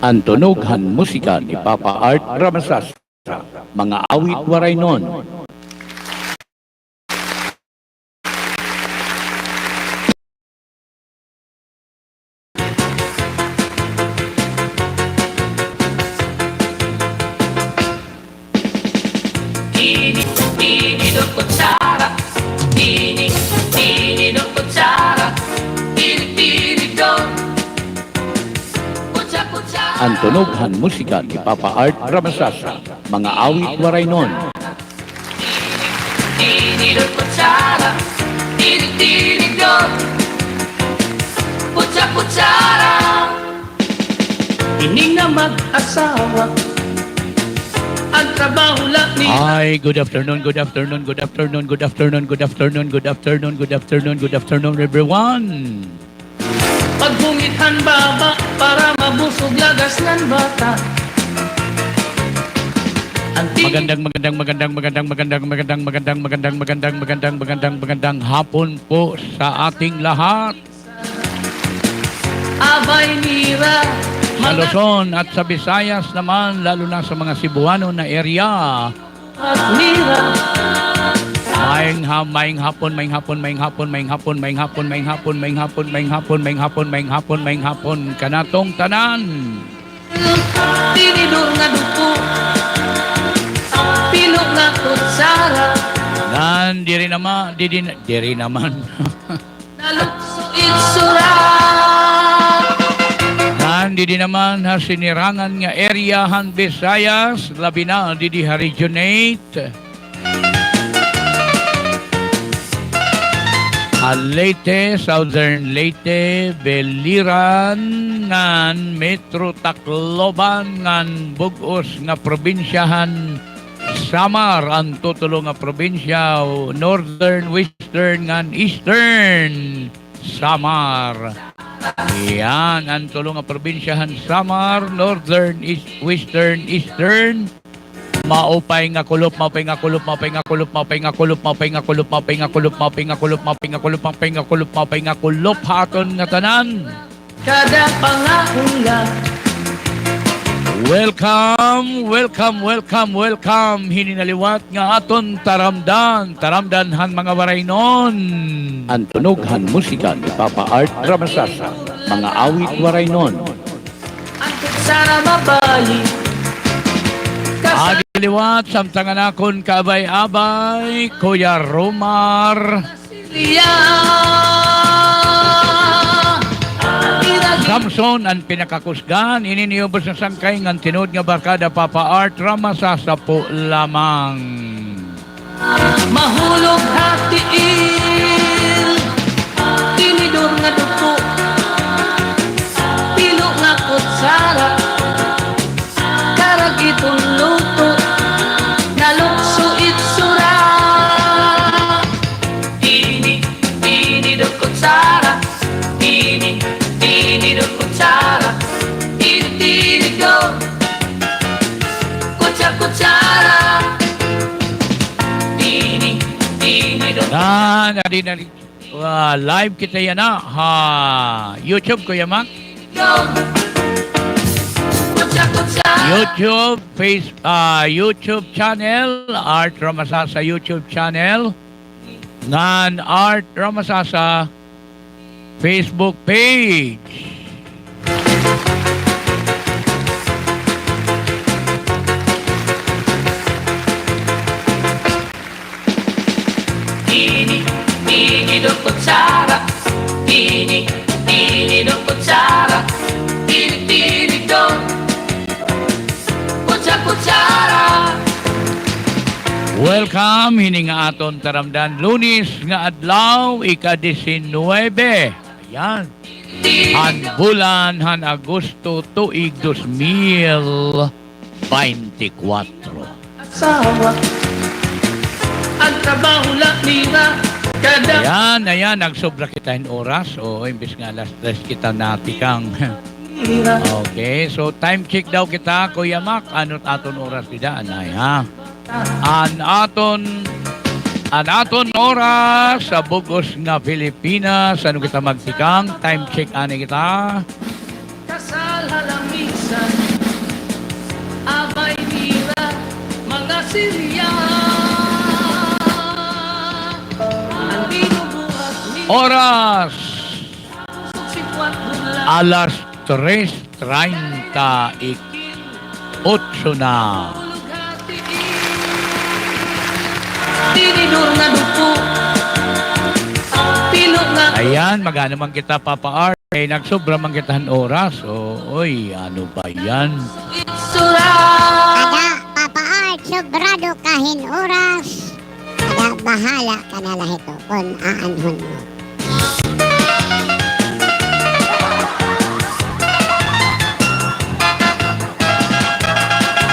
Ang tunughan musika ni Papa Art Ramasasa, mga awit waray nun. Ang tunughan musika ni Papa Art Ramasasa, mga awit waray nun. Ining na mag-asawa ang trabaho lang ni Hi, good afternoon, good afternoon, good afternoon, good afternoon, good afternoon, good afternoon, good afternoon, good afternoon, everyone. pagbungithan baba para mabusog lagas ng bata. Hapon po sa ating lahat. Abay nira Sa Luzon at sa Visayas naman, lalo na sa mga Cebuano na area. at nira Maing hapon, kanatong tanan. tinidor nga duko pilo nga kutsara Dan diri naman. nalukso itsura. Dan di naman ha sinirangan nga area han Visayas, labi na di regionate. Leyte, Southern Leyte, Beliran, ngan Metro Tacloban, ngan Bugos nga probinsyahan, Samar, ang tutulo nga probinsya, Northern, Western, ngan Eastern, Samar. Yan, ang tulo nga probinsyahan, Samar, Northern, Western, Eastern, maupay nga kulop haton nga tanan. Kada pangahula Welcome hininaliwat nga aton taramdanhan mga waray nun. Ang tunughan musika ni Papa Art Ramasasa, mga awit waray nun. ang kutsara mabali Agiliwat, samtangan akon kabay-abay, Kuya Romar. Siya Samson, ang pinakakusgan, ininiyobos na sangkay ng tinod nga barkada Papa Art Ramasasa po lamang. mahulog hatiil tinidor nga duko pilo nga kutsara karag itong luto nalukso itsura. Tinidor kutsara tinidor kutsara tinidor kutsara Live kita yan na. YouTube ko yamak. YouTube channel, Art Ramasasa YouTube channel. Ngan Art Ramasasa Facebook page. Tinidor kutsara tinidor kutsara tinidor kutsara. Welcome hininga aton taramdan Lunes nga adlaw ika-19. Ayan. Han bulan han Agosto tuig 2024. Asawa ang trabaho lang nila kada Ayan, nagsobra kita in oras. O, imbis nga alas 3 kita natikang. nira. Okay, so time check daw kita, Kuya Mac. Ano't aton oras kita, anay, ha? An aton oras sa Bugos nga Pilipinas. Ano kita magtikang? Time check, ani kita. Kasal halamisa minsan abay mira mga silya. Ang binubuhat ni Oras Sikwat Bunla. alas 3:38 na. Tinidor na dupo. Pilok na Ayan, magano man kita Papa Art. Eh, nagsobra man kitahan oras. Oy, ano ba yan? itsura. Ada, Papa Art, sobrado kahin oras. Ada, bahala ka na lah ito kung aanhon mo.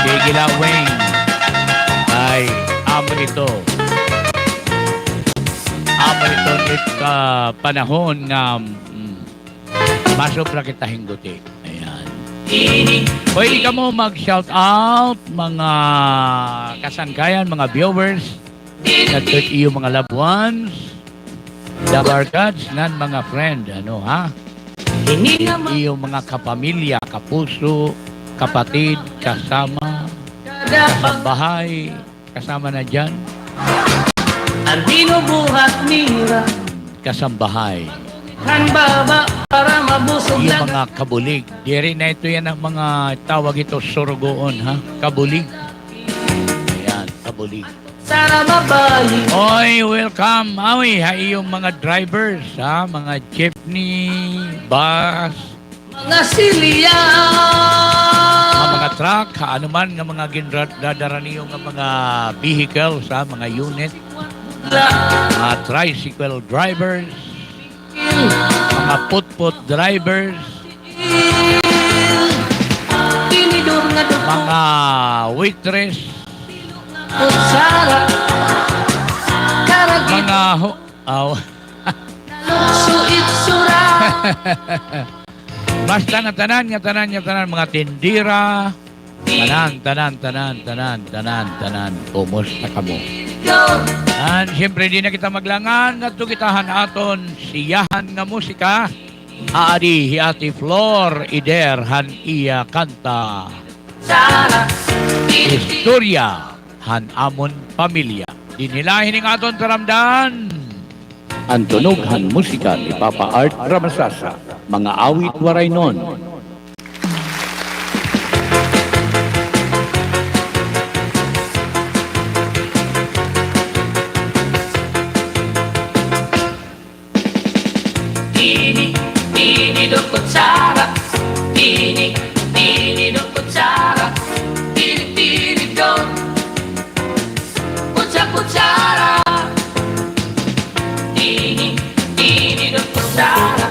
Gigilawing ay amo ito. Amo ito ka panahon nga masobra kita hingguti. Ayan. Pwede ka mo mag-shout out mga kasangkayan, mga viewers, at iyo mga loved ones, the barkads, nan mga friend, ano ha? Hindi naman Iyo mga kapamilya, kapuso, kapatid, kasama, kasambahay, kasama na dyan, ang binubuhat mira. kasambahay. Kan baba para mabusog Iyo lang. mga kabulig. Diri na ito yan ang mga tawag ito surugoon ha? Kabulig. Ayan, kabulig. Sana mabalik. Oy, welcome. Awi, ha, iyong mga drivers, ha? Mga jeepney, bus, Mga silya. mga truck, ha? Ano man nga mga ginradara niyo nga mga vehicles, ha? Mga unit, mga tricycle drivers, mga put-put drivers, Tinidor na dupo. mga waitress, Kutsara. Karagit. mga Lukso itsura. basta nga tanan, mga tindira, tanan. Kumusta ka mo? And siyempre di na kita maglangan at tukitahan aton siyahan nga musika. Aadi hiati Flor Ider han iya kanta. Sara. Istorya han amon pamilya. Dinilahin ng aton taramdan. Ang tunughan musika ni Papa Art Ramasasa. Mga awit waray nun. Tini do kutsara. Tini do kutsara. Tini do. Kutsara. Tini do kutsara.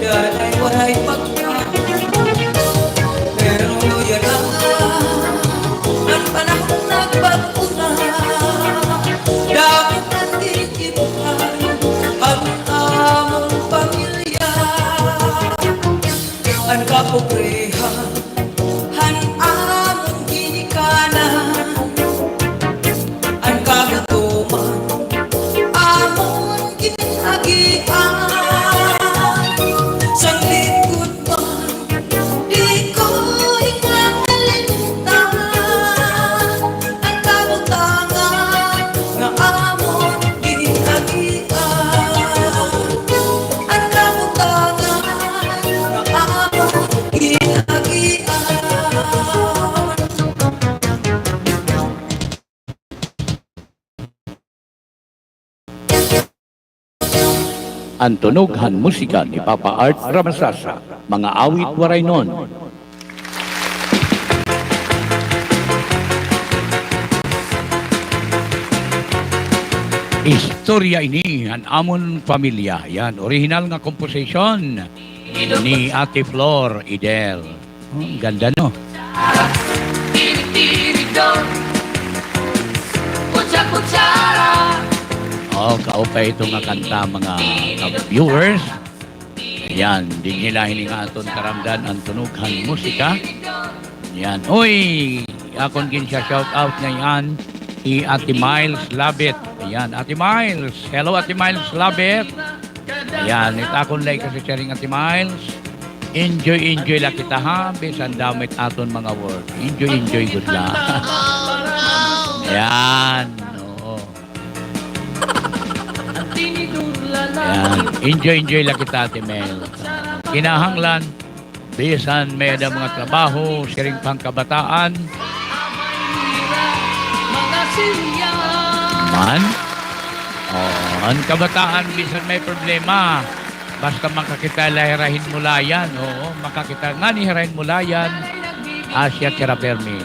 yan ay walay pero yan ang panahon nagbago na. Dapat natin ibuhay ang among pamilya. Ang kapobrehan, ang among ginikanan. Ang kagutuman, among ginhagian. Sa likod man, di ko ikakalimutan ang kabutangan na among ginhagian. Ang kabutangan na among ginhagian. Ang tunughan musika ni Papa Art Ramasasa, mga awit waray nun. Istorya ini ang amon pamilya. Yan, original nga composition ni Ate Flor Idel. Ganda no? Tirig-tirigdon, kutsa-kutsara. Kaupay ito nga kanta mga viewers. Yan, din nila hininga aton karamdan ang tunughan musika. Yan, uy, akon gin siya shout out ngayon si Ate Miles Labit. Ayan, Ate Miles. Hello, Ate Miles Labit. Ayan, akon like kasi sharing Ate Miles. Enjoy lang kita ha. Bisan damit aton mga work. Enjoy good lang. Ayan, oo. Ayan, enjoy lang kita, Ate Mel. Kinahanglan, bisan may ada mga trabaho, sharing pang kabataan. Mga silya. Man, ang kabataan, bisan may problema. Basta makakita lahirahin mo layan. Oo, makakita nga ni hirahin mo layan. Asya Tirapermi.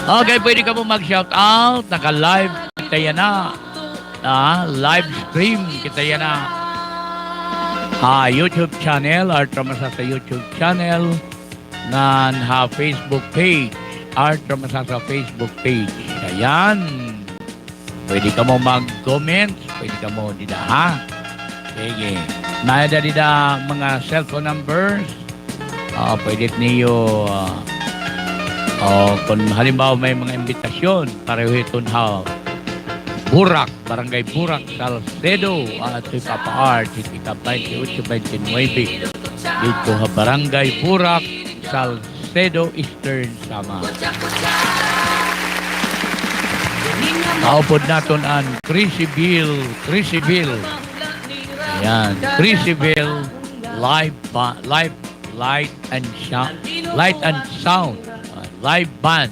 Okay, pwede ka mo mag-shout out. Naka-live kita yan na. Live stream kita yan na. YouTube channel, Art Ramasasa YouTube channel. Nan ha Facebook page, Art Ramasasa Facebook page. Ayan. Pwede ka mo mag-comment. Pwede ka mo dida ha. Sige. Naida dida mga cellphone numbers. Pwede niyo kung halimbawa may mga imbitasyon para hiton ha Burak, Barangay Burak, Salcedo at si Papa Art, Hitika 28-29 dito ha Barangay Burak, Salcedo, Eastern Samar. Kaupod natin ang Crisiville. Ayan, Crisiville Light and Sound. Live band.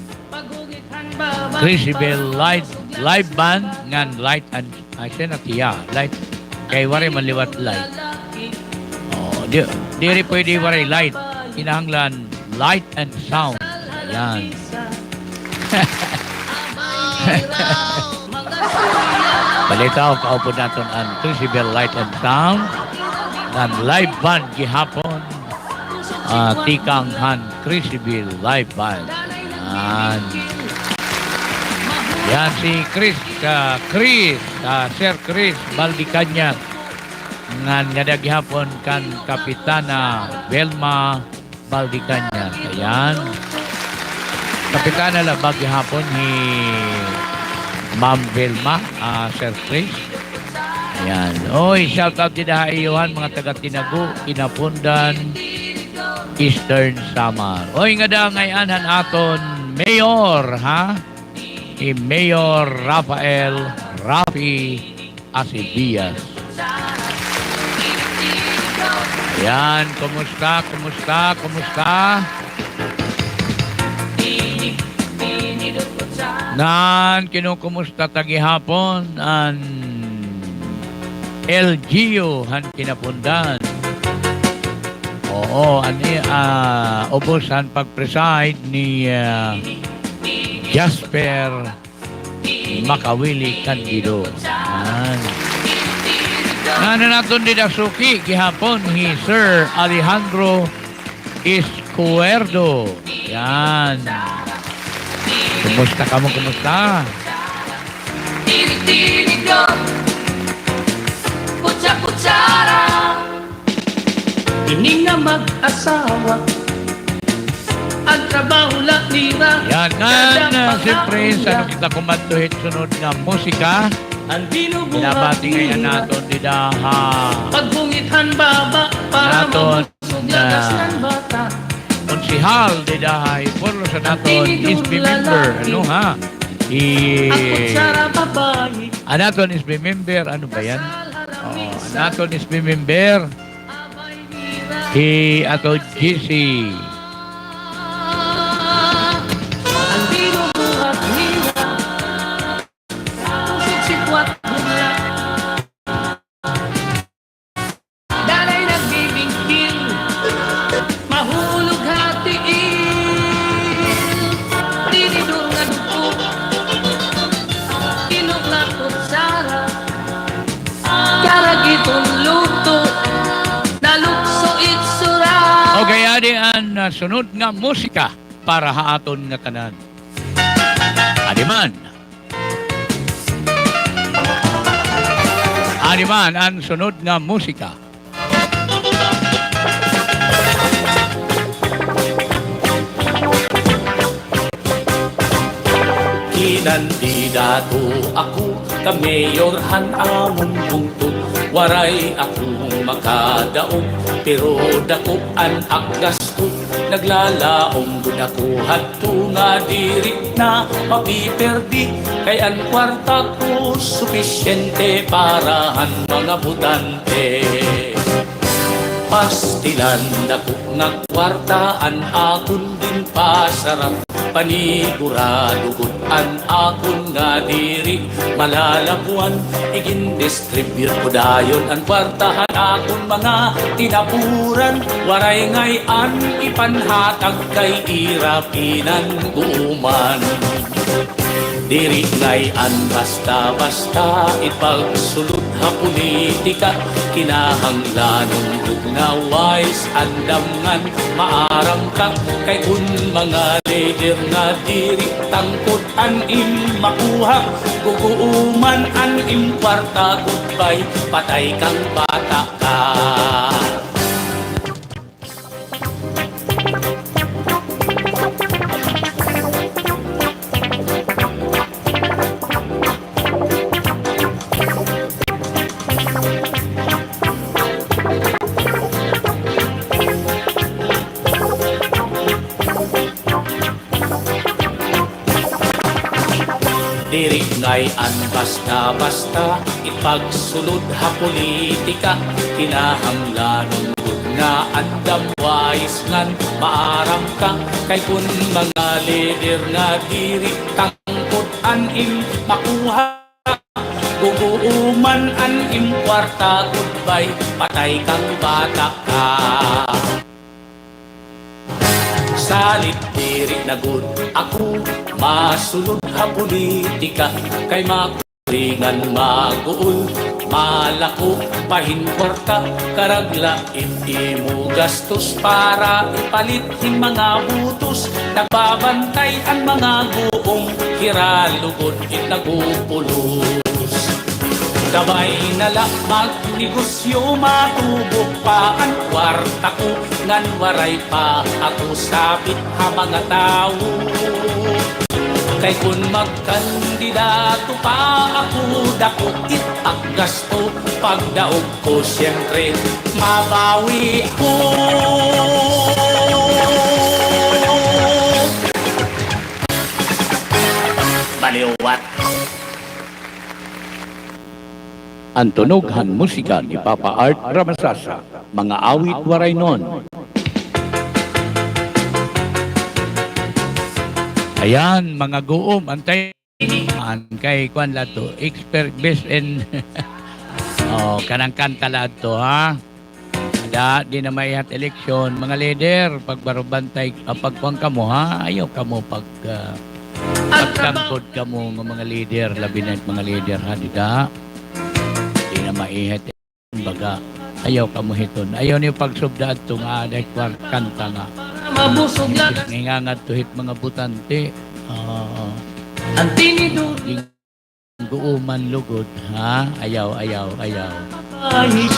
Crisiville live band ngan light and light kay wari maliwat light. Diri pwede wari light. Kinahanglan light and sound. Ayan. Balitaw kaupod natin ang Crisiville Light and Sound ngan live band gihapon. Tikang Han Crisiville live band. Yan si Sir Chris Baldicanya nga nadaghapon kan Kapitana Velma Baldicanya. Ayan. Kapitana labag gihapon ni Ma'am Velma, Sir Chris. Ayan. Oy, shout out din ha iyohan mga taga Tinagu, Inapundan, Eastern Samar. Oy, nga da ngayon aton Mayor, ha? Si Mayor Rafi Asibias. Ayan, kumusta? Nan, kinukumusta tagihapon ang LGU han kinapundan. Oo, ubos ang pag-preside ni Jasper Makawili Candido. Yan. Ano natin din suki gihapon ni Sir Alejandro Escuerdo. Yan. Kumusta ka mo? Kumusta? Tinig-tinig yun, kutsa-kutsara. Ining na mag-asawa, ang trabaho lang nila. Yan na. Siyempre, sa nakita kumantuhit sunod nga musika. Ang binubuhat Pinabati ngayon nila. natin didaha. Pagbungithan baba para Naton, mabusog lagas na- ng bata. Konsihal didaha. Ipuro sa natin is member. Ano ha? Ang kutsara babae, Anaton is member. Ano ba yan? Oh, anaton is member. abay nila. Ato GC. Ang binubuhat nila, pusok sikwat bumla. Dalay nagbibingkil, mahulog hatiin. Tinidur nga dugo, kinuklat kutsara. Karagitong luto, nalukso itsura. Okay, adi ang sunod nga musika para haaton nga tanan. Adiman. Adiman ang sunod nga musika. Kinandidato ako, kamayorhan among bungtod. Waray akong makadaog, pero dako ang akgasto. Naglalaong gud ako hadto nga diri na mapiperdi. Kay ang kwarta ko sufisyente para han mga butante. Pastilan dako nga kwartaan akon din pasarap. Panigurado gud an akon nga diri malalabuan. Igin-distribute ko dayon ang kwartahan akon mga tinapuran. Waray ngayon ipanhatag kay irapinan guman. Diri ngayon basta-basta ipagsulod ha politika. Kinahanglanon ug nga wise andamngan maaram ka. Kay kun mga leader nga diri tangkod an im makuha. Guguuman an im kwarta goodbye, patay kang bata ka. Diri ngayon basta-basta ipagsulod ha politika. Kinahanglanon gud nga andam wise ngan maaram ka. Kay kun mga leader nga diri tangkod an im makuha. Guguuman an im kwarta goodbye, patay kang bata ka. Salit diri na gud ako masulod ha politika. Kay makuringan maguol malako pahin kwarta. Karagla imo gastos para ipalit hing mga butos. Nagbabantay ang mga guong hiralugod itnagupulos. Gabay nala magnegosyo matubok pa ang kwarta ko. Ngan waray pa ako sabit ha mga tao. Kay kun magkandidato pa ako dako itak gasto. Pagdaog ko siyempre mabawi ko. Baliwat. Ang tunughan musika ni Papa Art Ramasasa. Mga awit waray nun. Ayan, mga guom, antay. Kay Kwan Lato, expert best in oh, kanang kanta lato, ha? Ada, di na may hat eleksyon. Mga leader, pagbarubantay, pagkuang kamo, ha? Ayaw kamo pag Pagtangkod ka mo ng mga leader, labi na mga leader ha, di ka? Di na maihet. Baga, ayaw ka mo hiton. Ayaw niyo pagsubdaan ito nga aday kanta nga. Mabusog lang Ngingangad tuhit mga butante. ang tinido Guuman lugod, ha? Ayaw. kahit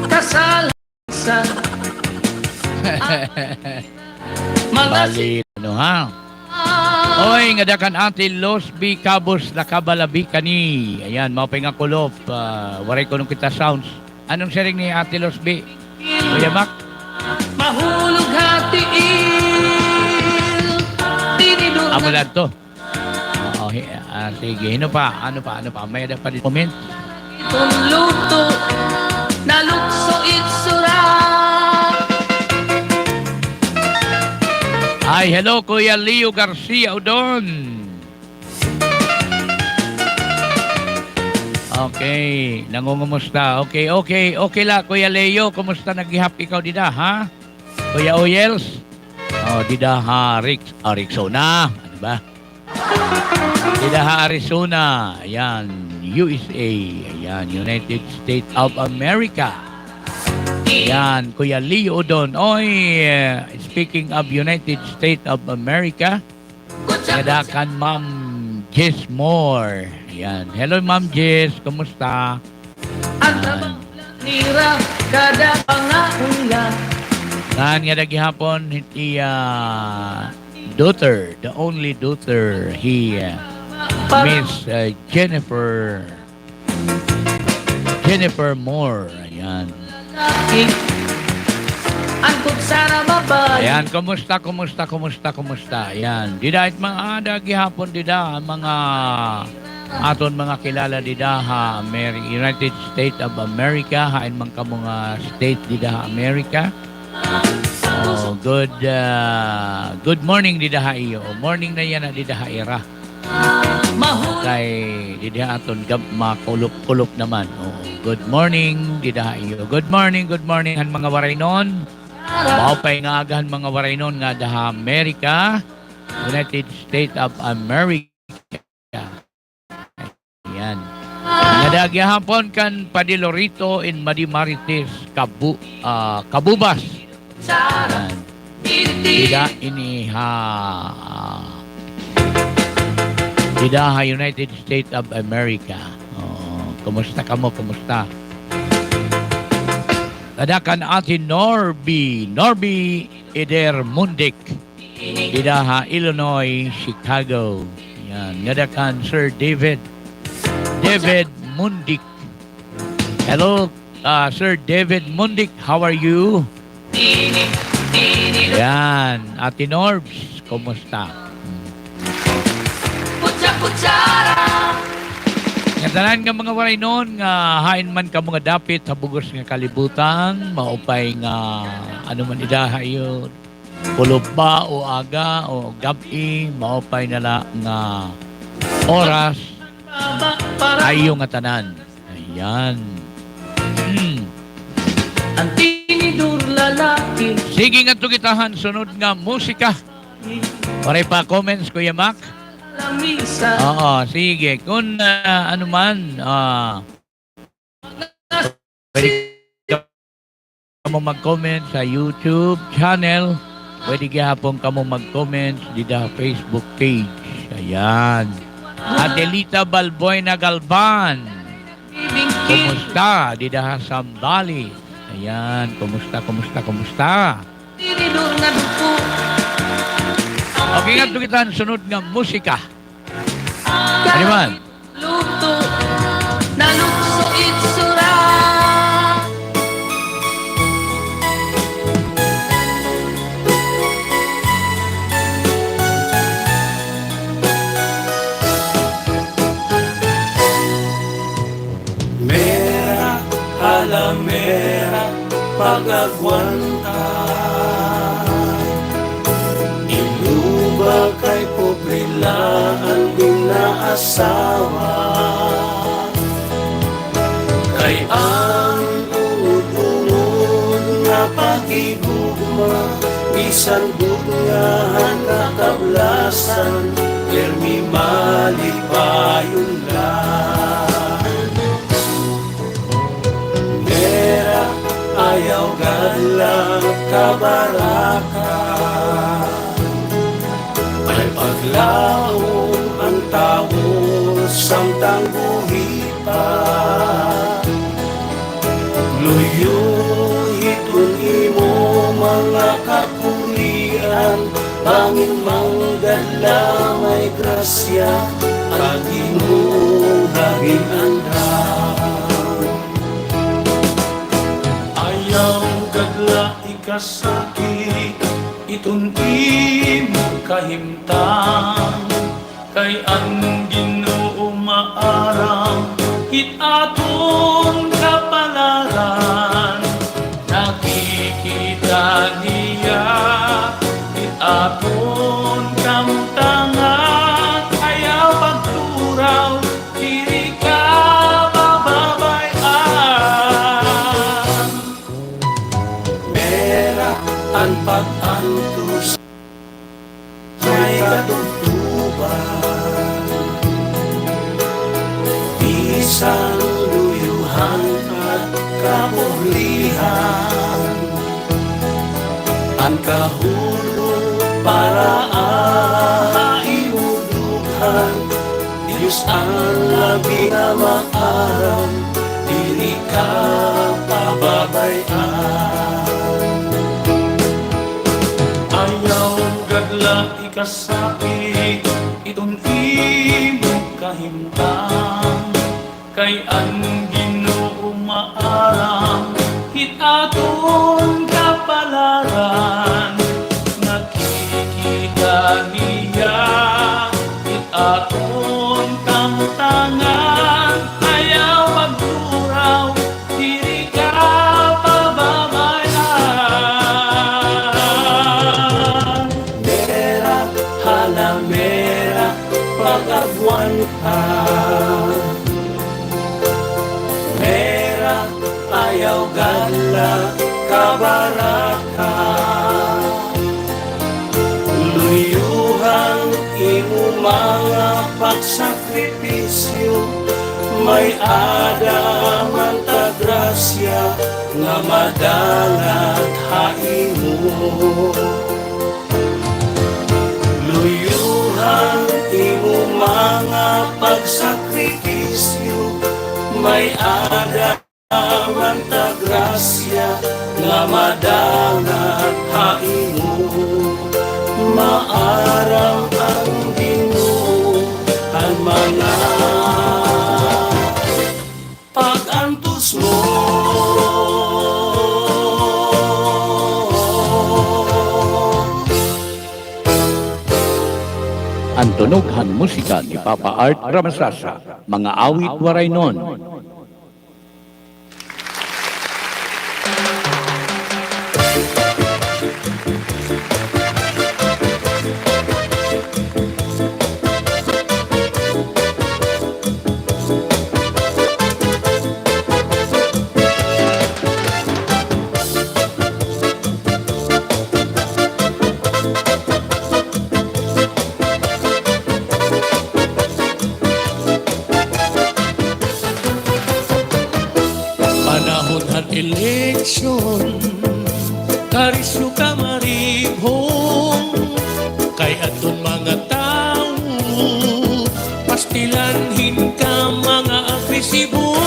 kasal sa mga Bali, ano ha? Oy, nga dakan ati Los B. Cabos na kabalabi kani. Ayan, maupay nga kulop. Waray ko nung kita sounds. Anong sharing ni ati Los B? Kuya Mac? mahulog hatiin tinido Amulan to. Oo, sige. Ano pa? May ada pa din comment. itong luto nalukso itsura. Ay, hello, Kuya Leo Garcia Udon. Okay, nangungumusta. Okay la, Kuya Leo. Kumusta naghihap ikaw dida, ha? Kuya Oyels? Oh, dida ha, Arizona. Ano ba? Dida ha, Arizona. Ayan, USA. Ayan, United States of America. Ayan, Kuya Leo Udon. Oy, speaking of United States of America, nadakan Ma'am Jess Moore. Ayan. Hello, Ma'am Jess. Kumusta? Ang tabang nira kada pangaula Saan nga naghihapon, hindi daughter, the only daughter, Miss Jennifer Moore. Ayan. ang kutsara babae Ayan, kumusta? Ayan. Dida it mga gihapon dida ang mga aton mga kilala dida ha United States of America hain man ka mga state dida ha America. Oh, good morning dida ha iyo. Morning na yan na dida ha ira. mahulog Kay dida aton makulop-kulop naman. Oh, good morning dida ha iyo. Good morning han mga waraynon. Maupay nga agahan mga waraynon nga daha America, United States of America. Ayan. Nadagya hapon kan Padilorito in Madimarites, Kabubas. Ayan. Dida ini Dida ha United States of America. Oh, kumusta ka mo? Kumusta? Kadakan atin Norby Eder Mundik. Dida ha Illinois, Chicago. Yan. Kadakan Sir David Mundik. Hello, Sir David Mundik. How are you? Yan. Atin Norbs, kumusta? kutsara Nga tanan nga mga waray noon nga hain man ka mga dapit sa bugos nga kalibutan, maupay nga ano man idaha yun. Kulop ba o aga o gabi, maupay nala nga oras para ayo nga tanan. Ayan. ang tinidur lalaki Sige nga tukitahan sunod nga musika. Paray pa comments Kuya Mac. lamisa Oo, sige. Kung ano man, pwede ka mo mag-comment sa YouTube channel. Pwede gihapon ka mo mag-comment dito sa Facebook page. Ayan. Adelita Balbuena Galban. Kumusta? Dito sa Sambali. Ayan. Kumusta? tinidur na dupo Okay nga tukitan sunod nga musika. Ano man? luto nalukso itsura. Mera, alamera, pagagwanta. Inuba kay pobrilaan din na asawa. Kay ang unod-unod nga pag-igugma, bisan bungahan katablasan, Ermi malipayon lang. Mera ayaw galang kabaraka, ay paglaon ang tao samtang buhita. Luyo itun imo mga kapulian, bangin manggadla may grasya, Panginoon haging andam. Ayaw gadla ikasakit, itun imo kahimtang, kay ang Ginoo maarang hit aton kapalaran. Nakikita niya hit aton kamtangan, ayaw pagturaw diri ka mababayan. Mera ang pag-antos may katutuban, bisan luyuhan at kabulihan, ang kahulog para aiudughan, Diyos ang labi na maarang, dili ka pababayan. Ayaw gadla ikasakit, itong imo kahimtang, kay ang Ginoo maarang hit aton kapalaran. Nakikita niya hit aton kamtangan, ayaw magturaw diri ka pababayan. Mera halamera pag-abuan ka, mera ayaw gala kabaraka, luyuhang imo mga pagsakripisyo, may adaman ta grasya nga madalat haimo. Luyuhang imo mga pagsakripisyo, may adaman ta grasya nga madalat haimo. Maarang ang Ginoo ang mga pag-antos mo. Ang tunughan musika ni Papa Art Ramasasa, mga awit waray nun. Panahon at eleksyon, karisyo ka maribhong, kay aton mga tao, pastilanhin ka mga agresibo,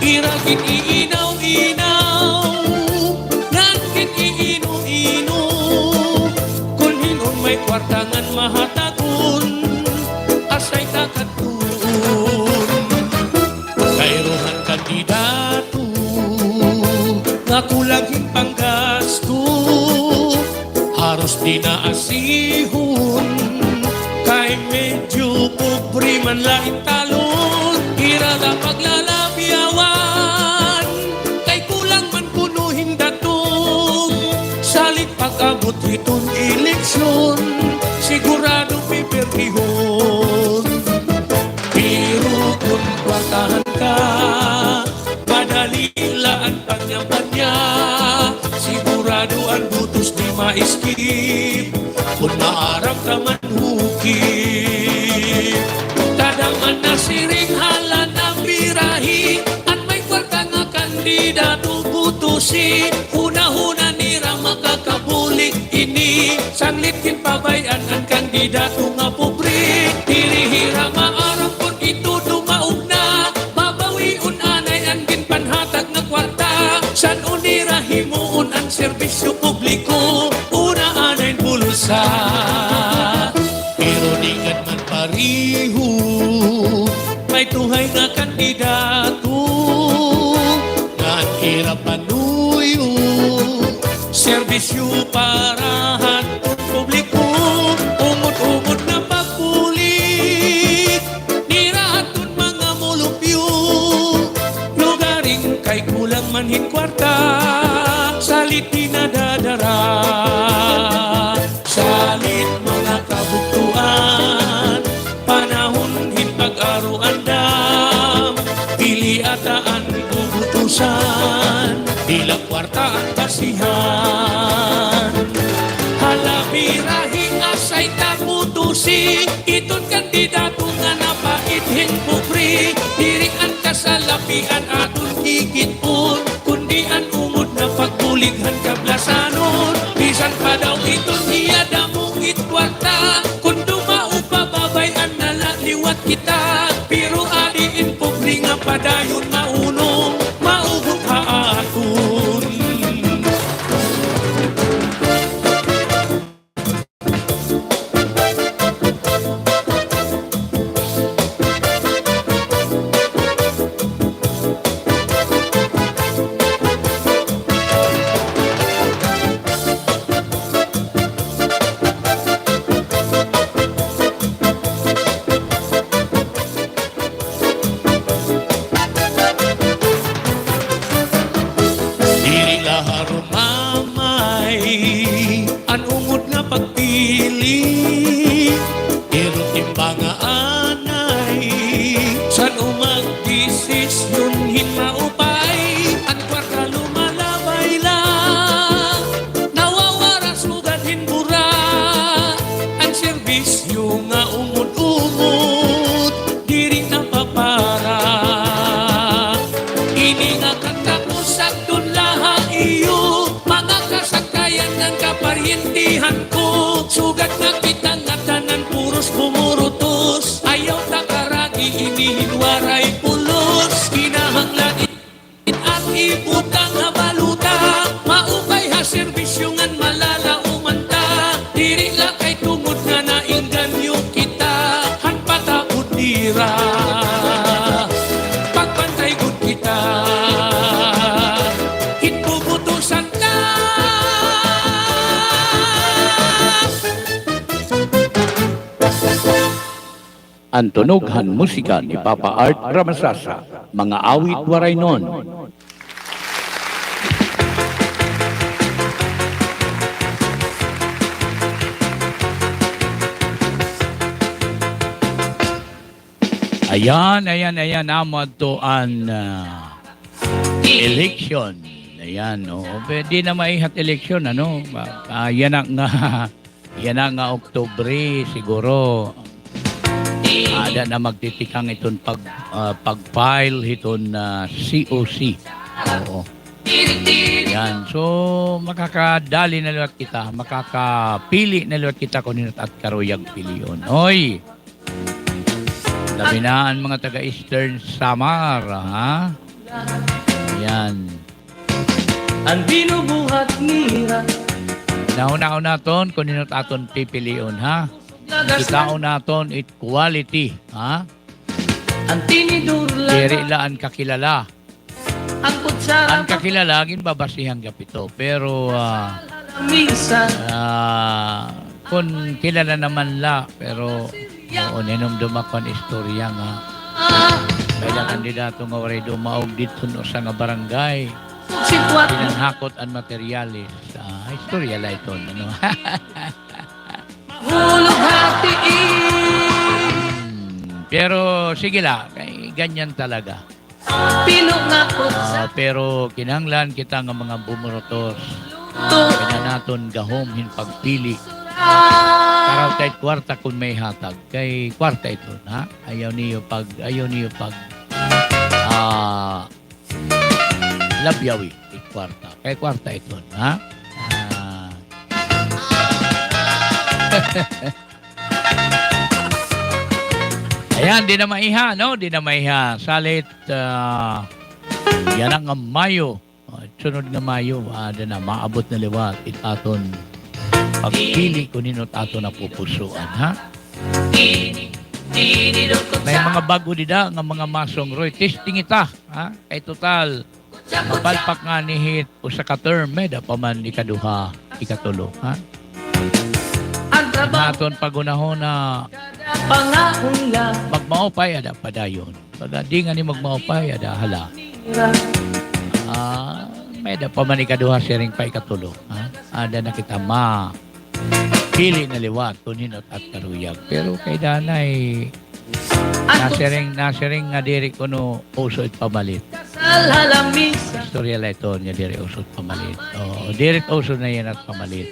iragin iinaw-inaw, nangkin iino-ino, kung hinon may kwartangan mahatagon, asay kakatun, kairohan kandidato, nga kulaging panggasto, haros di naasihon, kay medyo pobre man laing talon, irada paglalabyawan, kay kulang man punuhin datong, salit pag-abot itong eleksyon, sigurado pipirtihon. Pero kung kwartahan ka, madali laan panya-panya, sigurado ang butos di maiski, bukid. Tadaman na siring hala ng birahi, at may kwarta nga kandidato butusi. Una-huna nira makakabulik ini, sanglitin pabayan ang kandidato nga pobre. Hirihira maarang kon ito dumaog na, babawiun anay ang ginpanhatag nga kwarta. San unira himuon ang serbisyo publiko, una anay bulusa. Pero ningat man pariho, may tuhay nga kandidato, nga ang hirap panuyo, serbisyo para hatod publiko. Umot-umot na pagpulik, nirahaton mga mulupyo, lugaring kay kulang manhin kwarta, salit dinadadara. Salit mga kabuktuan, panahon hinpag-aruan dam, pili ataan bubutusan, tila kwarta ang basihan. Halabirahing asay taputusi, iton kandidato nga napaithin pupri. Diri ang kasalapian atun higit pun, kundi ang umod na pagbulighan kablasanon. Bisan pa daw iton hiya damungit kwarta, kung dumao pa babayan na liwat kita. Pero aliin pupri nga padayon maunong, maugot haatun. Diri laharon mamay, ang ungod nga pagpili. Pero timba nga anay, san umag-desisyon hinmaupay. Ang kwarta lumalabay lang, nawawara sugat hinbura. Ang serbisyo nga umod-umod, diri na papara. Ini nga katapusan dun laha iyo, mga kasakayan ng kaparyentihan ko. Sugat nga kita nga tanan puros bumurutos, ayaw takaragi inihinwaray pulos. Kinahanglan at ibutang nga baluta, maupay ha serbisyo ngan malala umanta. Diri la kay tungod nga nainganyo kita, hanpataod dira. Pagpantay gud kita, hitbubutusan ka. Ang tunughan musika ni Papa Art Ramasasa, mga awit waray nun. Ayan, amad to ang election. Ayan, pwede na maihat election, ano? Yan ang nga Oktubre, siguro. Ada na magtitikang iton pag-file iton COC. Oo. Yan. So, makakadali na liwat kita. Makakapili na liwat kita kung ninot at karuyag piliyon. Hoy! Labinaan mga taga-Eastern Samar, ha? Yan. Ang binubuhat nira, Nauna naton kung ninot aton pipiliyon, ha? Ikaon naton equality, ha? ang tinidurla, Diri laan kakilala. ang kutsara, Ang kakilala, ginbabasihan kapito. Pero, minsan. kung kilala naman la, pero, ninom dumakon istorya nga. Kaya kandidato nga waray dumaog dito no sa nga barangay. Sitwat, Pinanghakot ang materialis. Istorya la ito, ano? hulog hatiin. Pero, sige la, kay ganyan talaga. Pinungakot sa Pero, kinanglan kita nga mga bumurotos. to. Kaya naton gahom hin pagpili Karaw kahit kwarta kung may hatag. Kay kwarta ito, ha? Ayaw niyo pag labyawi. Kwarta. Kay kwarta ito, ha? Ayan, di na maiha, no? Di na maiha. Salit, yan ang Mayo. Sunod nga Mayo, na maabot na liwat. Itaton, pagpili ko ninot ato na pupusuan, ha? May mga bago dida nga mga masong Roy. Testing ita, ha? Kay total, mapalpak nga ni hit o sa ka-term, meda pa man ikaduha, ikatulo, ha? Naton pagunahon na magmaupay ada padayon. Pag di nga ni magmaupay ada hala. May da pa man ikaduha sharing pa ikatulo. Ada na kita pili na liwat tuninot at karuyag. Pero kay danay nasering nga diri kuno uso it pamalit. Istorya la ito nga diri uso it pamalit. Diri uso na yan at pamalit.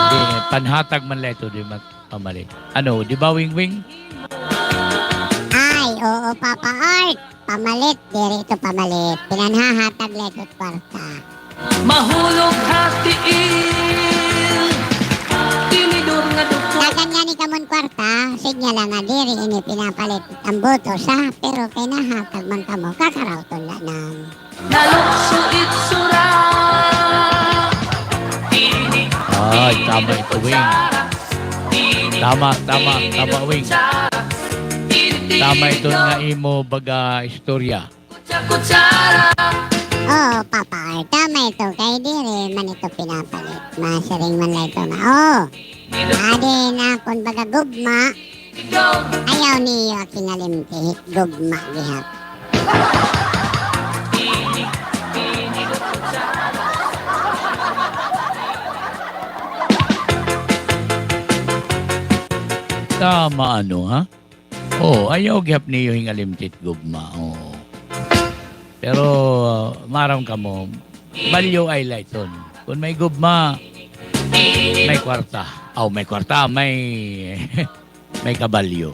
Di, panhatag man la ito di pamalit. Ano, di ba wing-wing? Ay, oo, Papa Art. Pamalit, diri ito pamalit. Pinanhahatag la ito't kwarta. Mahulog hatiin, tinidor nga dugtong. Dagan nga ni kamon kwarta, signala nga diri ini pinapalit ang boto sa, pero kay nahatag man kamo, kakarawton na nang. Nalukso itsura. Ay, tama ito, Wing. Tama, Wing. Tama ito nga imo baga istorya. Kutsara. Oo, Papa Art, tama ito. Kay diri man ito pinapalit. Masaring man la ito nga, adi na kung baga gugma, ayaw niyo akinalimtihit gugma lihat. Tama ano, ha? Ayaw gyap niyo hingalimtit gugma. Pero maram ka mo, balyo ay layton. Kung may gugma, may kwarta. May kwarta, may may kabalyo.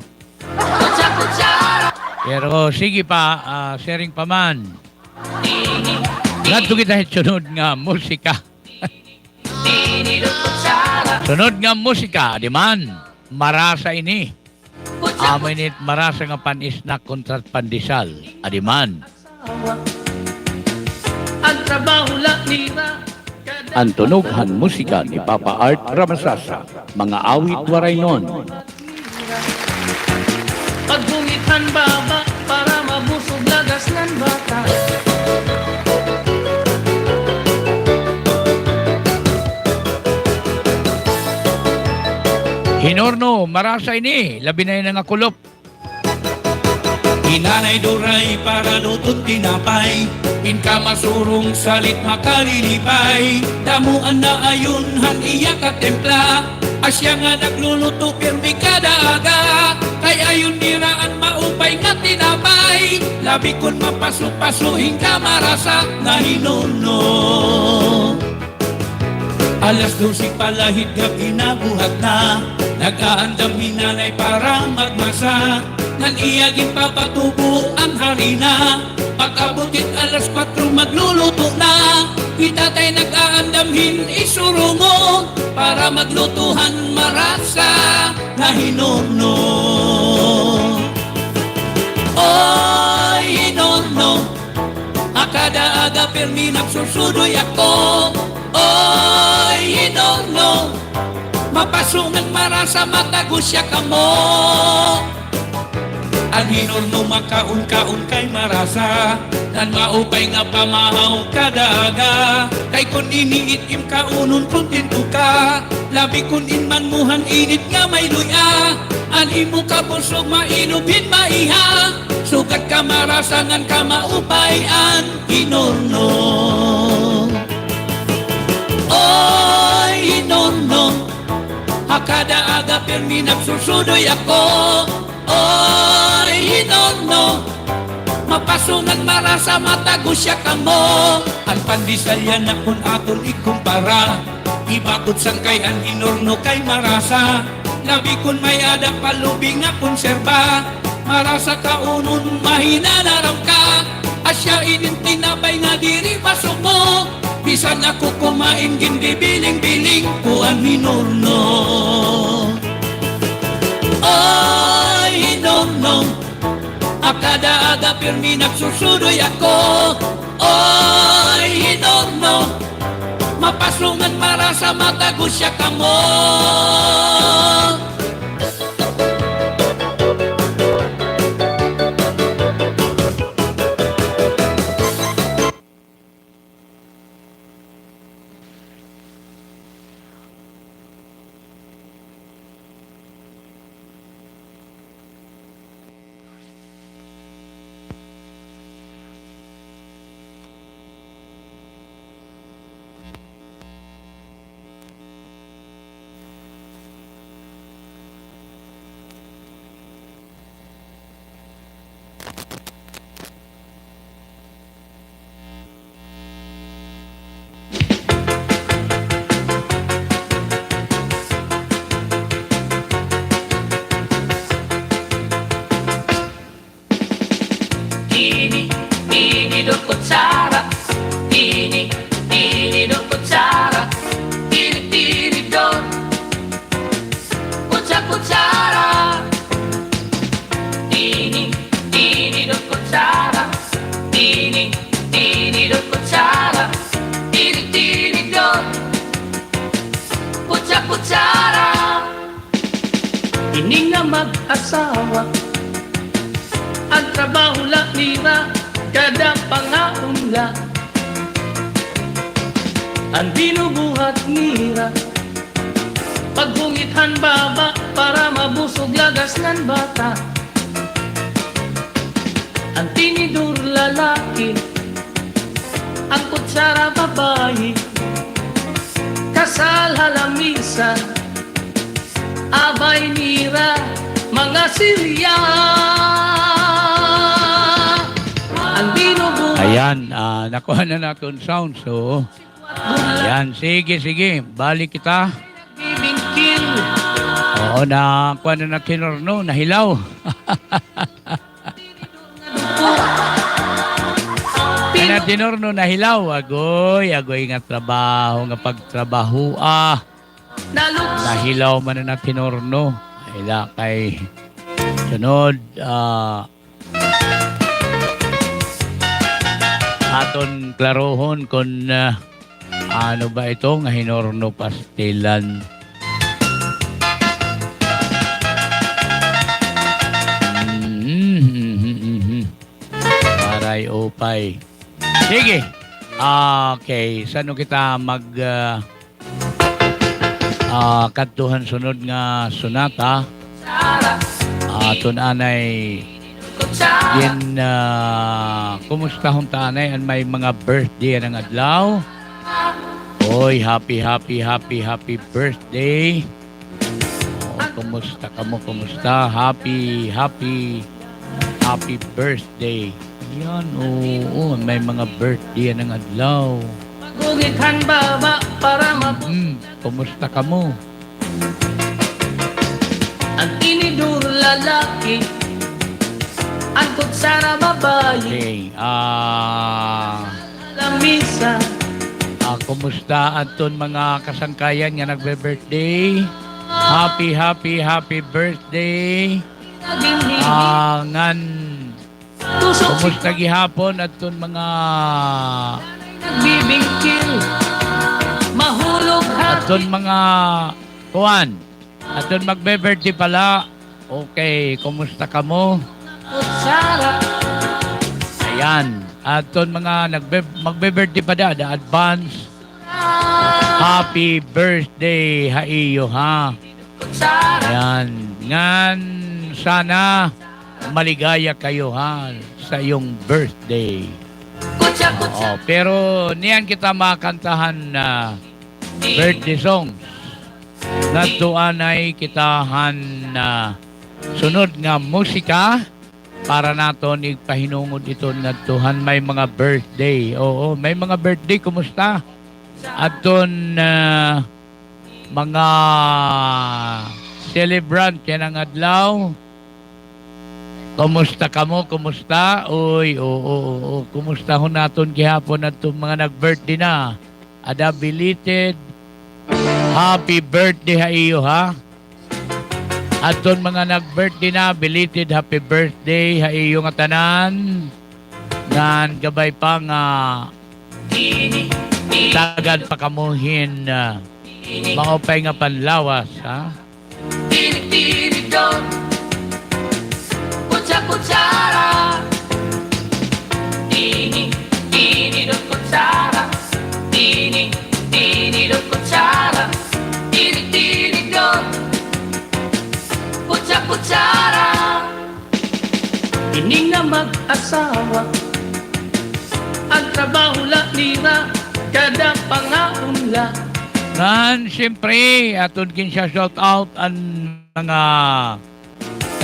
Pero sige pa, sharing pa man. Ngadto kita sunod nga musika. Sunod nga musika, di man, marasa ini. Aminit marasa nga panisnak kontra pandisal, adiman. Ang trabaho lang nila. Ang tunughan musika ni Papa Art Ramasasa, mga awit waray nun. Pagbumitan baba para mabusog lagas ng bata. Hinorno, marasa ini, labi na yun nga kulop. Inanay duray para lutot tinapay. Inka masurong salit makalilipay. Damuan na ayun han iya katempla. Asya nga nagluluto pirmi kada aga. Kay ayun niraan maupay nga tinapay. Labi kon mapaso-pasuhin ka marasa nga hinuno. Alas 12 palahit gabi na buhat na. Nag-aandam hinanay para magmasa. Nan iyagin papatubo ang harina. Pag-abutin alas 4 magluluto na. Itatay nag-aandamhin isurungo. Para maglutuhan marasa na hinuno. Oy hinuno, akada aga permi nagsusudoy ako. Oy hinuno, mapasungan marasa matagusya ka mo. Ang hinuno makaun-kaun kay marasa. Nan maupay nga pamahaw kadaga. Kay kun iniitim ka unon kun tinto ka. Labi kun inman muhan init nga may luya. An imo ka busog mainubin maiha. Sugat ka marasa ngan ka maupay an hinuno. Oy hinuno, akada aga permi nagsusudoy ako. Oy hinuno, mapasungan marasa matagusya ka mo. Ang pandisal yan na kung aton ikumpara. Ibakod sang kayan hinorno kay marasa. Labi kun may adak palubing nga konserba. Marasa kaunon mahina naram ka. Asya inin tinapay nga diri pasok mo. Bisan ako kumain gindi biling-biling kuan hinorno. Ay hinorno, akada aga pirmi nagsusudoy ako. Ay hinorno, mapasungan para sa matagusya ka mo. Tini, tini do kutsara. Tini, tini do kutsara. Tini, tini do kutsara. Tini, tini do kutsara. Tini, tini do kutsara. Tini, tini do kutsara. Ini nga mag-asawa. Ang trabaho la nira, kada pangaunla. Ang binubuhat nira, pagbungithan baba para mabusog lagas ng bata. Ang tinidur lalaki, ang kutsara babae. Kasal halamisan, abay nira, mga Silya. Ayan, nakuha na natin sound. So, ayan, sige, balik kita. Oo, nakuha na kinorno, nahilaw. Kaya tinorno, nahilaw. Agoy nga trabaho, nga pagtrabaho. Nahilaw man na tinorno. Hila kay sunod, aton klarohon kung ano ba ito nga hinorno pastilan. Paray opay. Sige. Okay, saan kita mag kadtuhan sunod nga sonata? Aton anay din, kumusta hong tanay? An may mga birthday ng adlaw? Oy, happy birthday. Kumusta ka mo? Kumusta? Happy birthday. Yan, oo, may mga birthday ng adlaw. Gugithan baba para Kumusta ka mo? ang tinidur lalaki. Ang kutsara babae, Okay, lamisa. kumusta aton mga kasangkayan nga nagbe-birthday? Happy birthday. Naging Ngan, tusok kumusta gihapon aton mga nagbibingkil. Mahulog aton hati. mga kuwan. Aton magbe-birthday pala. Okay, kumusta ka mo? Kutsara. Ayan, aton mga magbe-birthday pa da advance. Happy birthday haiyo ha. Kutsara. Ayan, ngan sana maligaya kayo ha sa iyong birthday. Kutsa. Pero niyan kita makantahan na birthday songs. Natuan ay kitahan na sunod nga musika para naton igpahinungod ito natuhan may mga birthday. Oo, may mga birthday. Kumusta? Aton mga celebrant yan ang adlaw. Kumusta kamo? Kumusta? Uy, oo. Kumusta ho naton gihapon at mga nag-birthday na? Ada belated. Happy birthday ha iyo ha. Aton mga nag-birthday na, belated happy birthday ha iyo nga tanan. Ngan gabay pa nga tagad pa kamuhin maupay nga panlawas ha. Kutsara, tini, do kutsara, tini, do kutsara, tini, do kutsara. Ini nga mag-asawa, ang trabaho la nila, kada pangaunla. Ngan siyempre aton kin siya shout out ang mga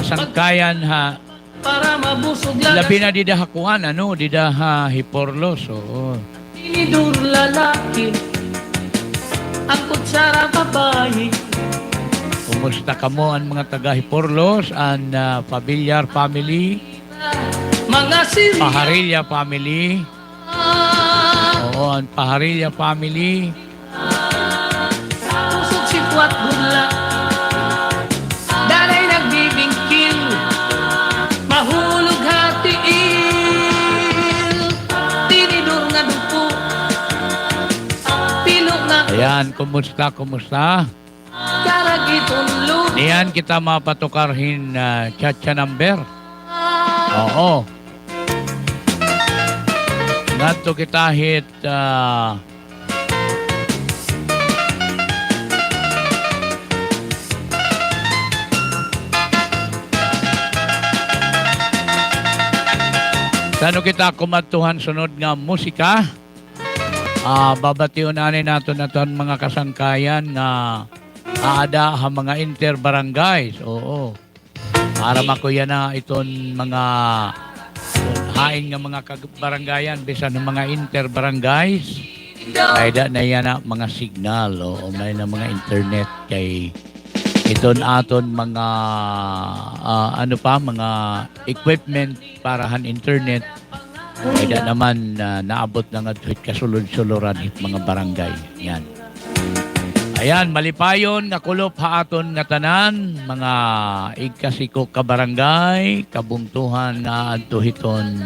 kasangkayan ha. Para mabusog lang Labi na di dahakuan, ano, di daha hiporlos, oo. tinidur lalaki, ang kutsara babae. Kumusta kamo ang mga taga hiporlos, ang Pavillar family, Mga siriya, Paharilla family, oo, ang Paharilla family, pusog si Puat Burla, danay nagbibingkil, mahulog hatiil, tinidur nga dupo, pilo nga ayan, kumusta? karagitong lupa. Niyan kita mapatukarhin chacha number. Oo. Ngadto kita hit Sano kita kumatuhan sunod nga musika? Babatiun ani naton mga kasangkayan nga aada ha mga interbarangays. Oo. Para makuya na iton mga hain nga mga barangayan bisan ng mga interbarangays. Kaya na yan na mga signal o may na mga internet kay iton aton mga mga equipment para han internet. Kaya naman naabot na nga kasulod-suluran hit mga barangay. Yan. Ayan, malipayon nga kulop ha aton nga tanan, mga igkasiko ka barangay, kabungtuhan nga adtuhiton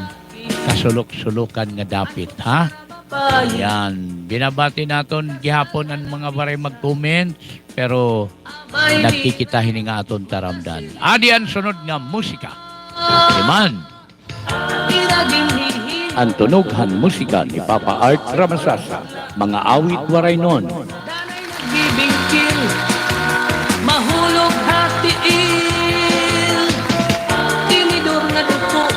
kasulok-sulukan nga dapit, ha? Ayan, binabati naton gihapon ang mga baray mag-comment, pero nagkikita hini nga aton taramdan. Adi ang sunod nga musika. Iman. Ang tunughan musika ni Papa Art Ramasasa, mga awit waray nun. Bibingkil, mahulog hatiil, tinidur nga dupo.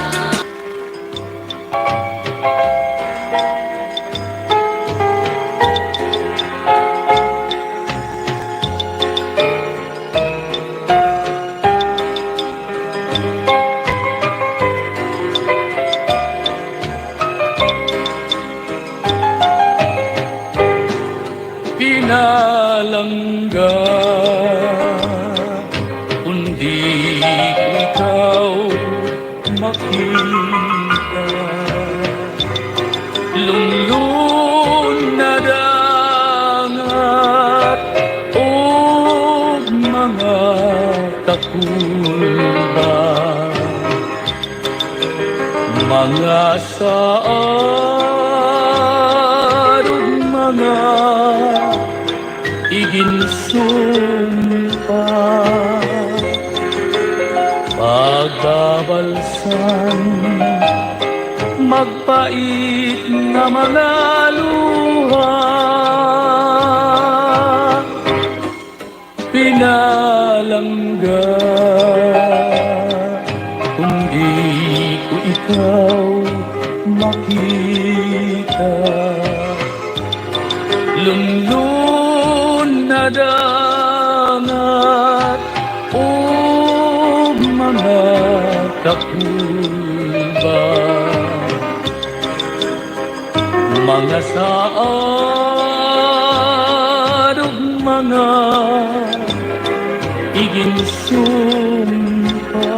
Pinalangga, kundi ikaw makita. Lunglun na dagat o mga takuba, mga saad o mga iginsumpa, pagbabalsan, magpait na mga luha, pinalangga, kung di ko ikaw makita. Lunlun na dagat o mga takuba, mga saad o mga sumpa.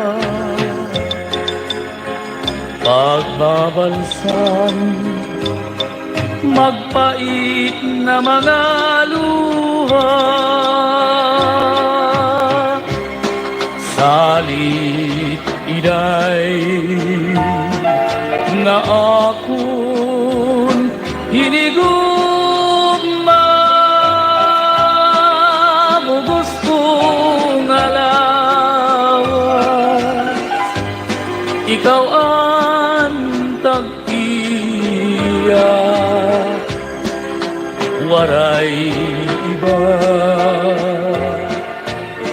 Pagbabalsan, magpait na mga luha. Salit iday nga akon hinigugma, mo gustong alawas, ikaw ang tag-iya, waray iba,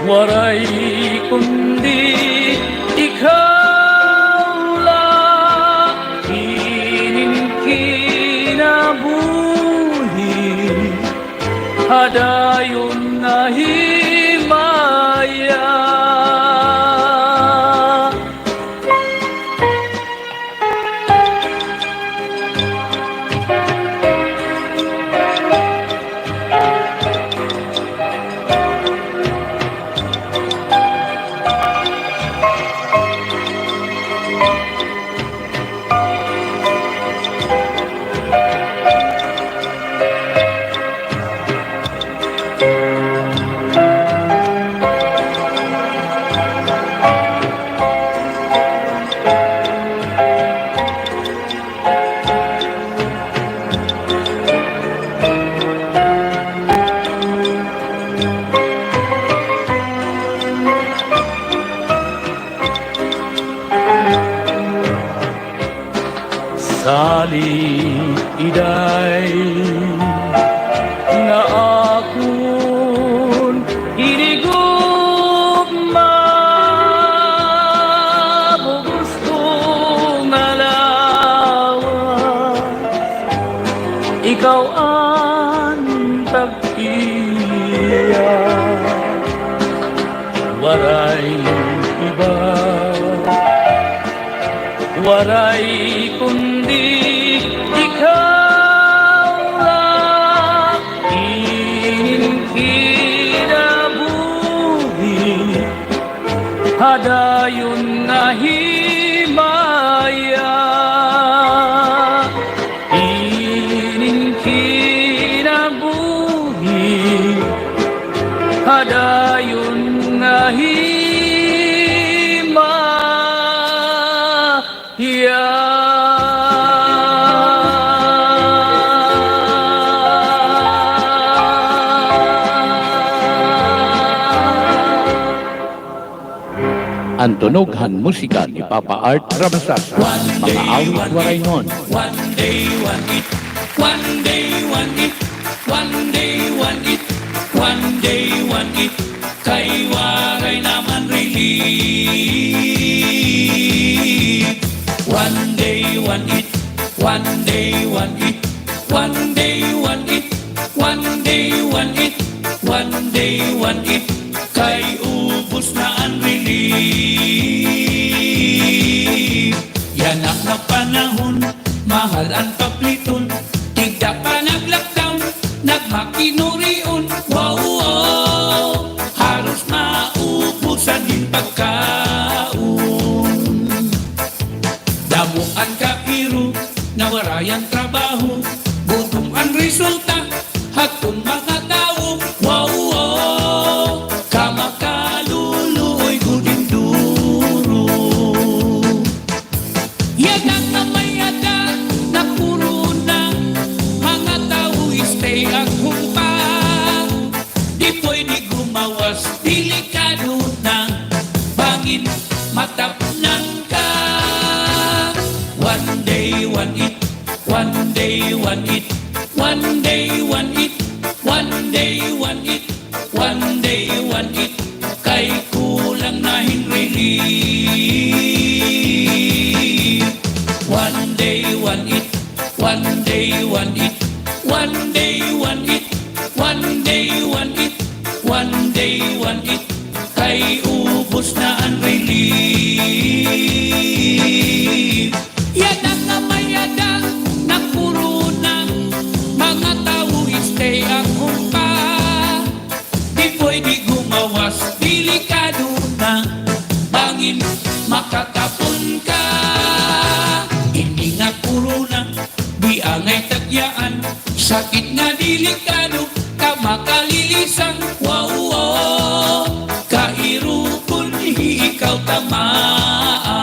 waray kundi ikaw lang. Kinabuhi hadayon na himaya. Salit iday nga akon hinigugma, mo gustong alawas, ikaw ang tag-iya, waray iba, waray kundi ikaw lang. Kinabuhi hadayon na himaya. Kinabuhi hadayon na Ang tunughan musika ni Papa Art Rabasasa, mga awit waray nun. One day, one it. One day, one it. One day, one it. One day, one it. Kay waray naman relief. One day, one it. One day, one it. One day, one it. One day, one it. One day, one it. Kay ubos na ang relief. Yan ang na panahon, mahal ang papliton. Tigda pa nag-lockdown, nagmakinurion. Wow, wow, halos maubusan din pagkaon. Damo ang kapiro, nawarayang trabaho. Gutom ang resulta, hatun mga tao. Wow, wow, kamakaluluoy guding duro. Yagang na mayada, na puro na mga tao stay at home pa. Di pwede gumawas, delikado na bangin, matapnan ka. One day, one it. One day, one it. One day, one it. One day, one it. One day, one it. Kay kulang na relief. One day, one it. One day, one it. One day, one it. One day, one it. One day, one it. Kay ubos na ang relief. Yan ang namayada, napuro na mga tao stay at home pa. Di pwede gumawas, delikado hangin, makatapon ka. Hindi nga corona, di angay tagyaan, sakit na delikado, ka makalilisan. Wow, wow, kairo kung ikaw tamaan.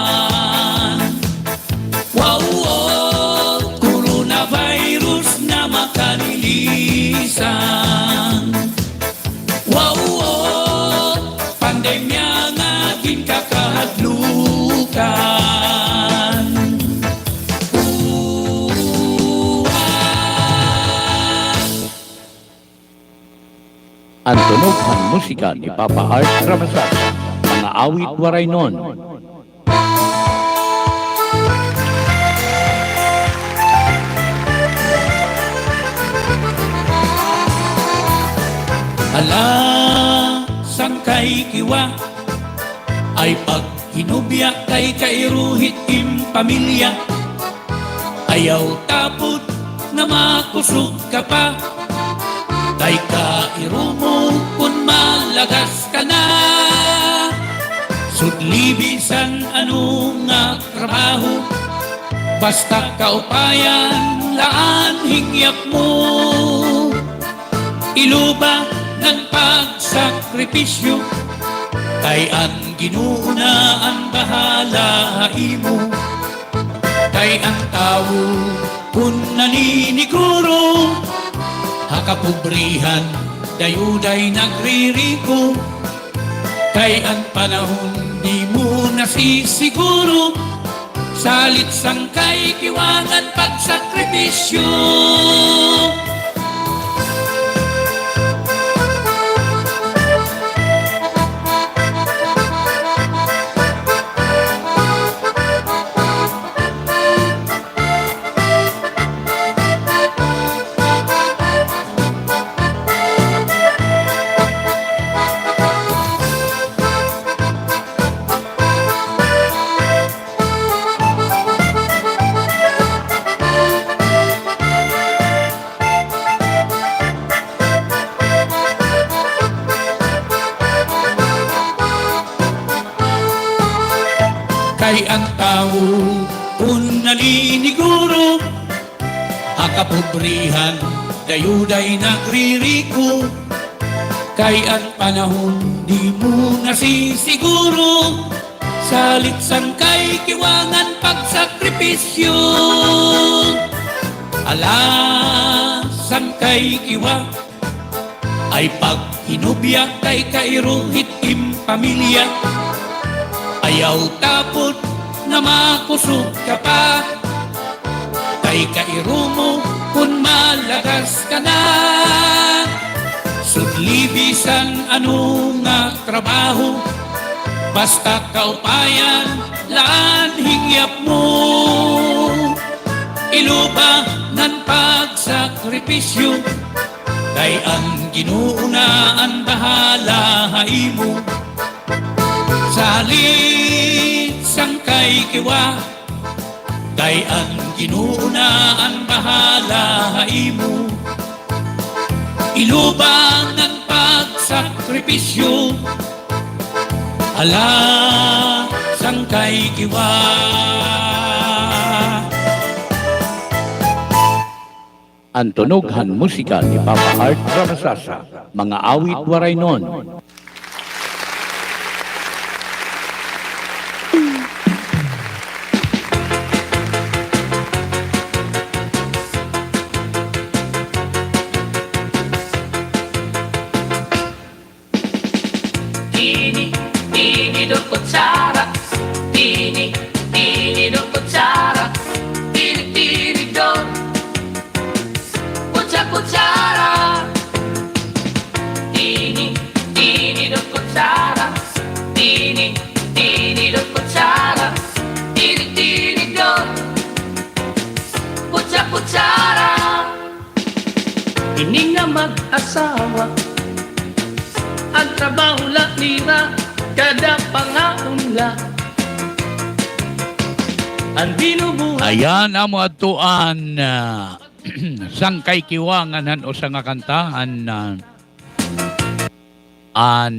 Wow, wow, coronavirus na makalilisan. Wow, wow, pandemya nga ginakahadlukan. Ang tunog ang musika ni Papa Art Ramasat, mga awit waray nun. Ala, sangkay kiwa, ay pag hinubya kay kairuhit im pamilya. Ayaw tapod na makusog ka pa, kay kairo mo kung malagas ka na. Sudlibisan ano nga trabaho, basta kaupayan laan hingyap mo. Iluba ng pagsakripisyo, kay ang ginuuna ang bahala imo. Kay ang tao kung naniniguro, hakapobrihan dayuday nagririko. Kay ang panahon di mo nasisiguro, salit sangkay kiwangan pagsakripisyo. Kay ang tao kung naliniguro, hakapobrihan dayuday nagririko. Kay ang panahon di mo nasisiguro, salit sangkay kiwangan pagsakripisyo. Ala, sangkay kiwa, ay pag hinubya kay kairuhit im pamilya. Ayaw tapod na makusog ka pa, kay kairo mo kung malagas ka na. Sudlibisan ano nga trabaho, basta kaupayan laan hingyap mo. Iluba ng pagsakripisyo, kay ang ginuuna ang bahala imo. Salit sangkay kiwa, kay ang ginuuna ang bahala imo. Ilubang ng pagsakripisyo, ala sangkay kiwa. Ang tunog han musika ni Papa Art Ramasasa, mga awit waray nun. Tini, tini do kutsara, tini, tini do kutsara, tini, tini do kutsara. Tini, tini do kutsara, tini, tini do kutsara, tini, tini do kutsara. Ini nga mag-asawa, ang trabaho lang nila, kada pangaunla. Ang binubuhay. Ayan amo atuan sangkay kiwangan han o sa nga kantahan an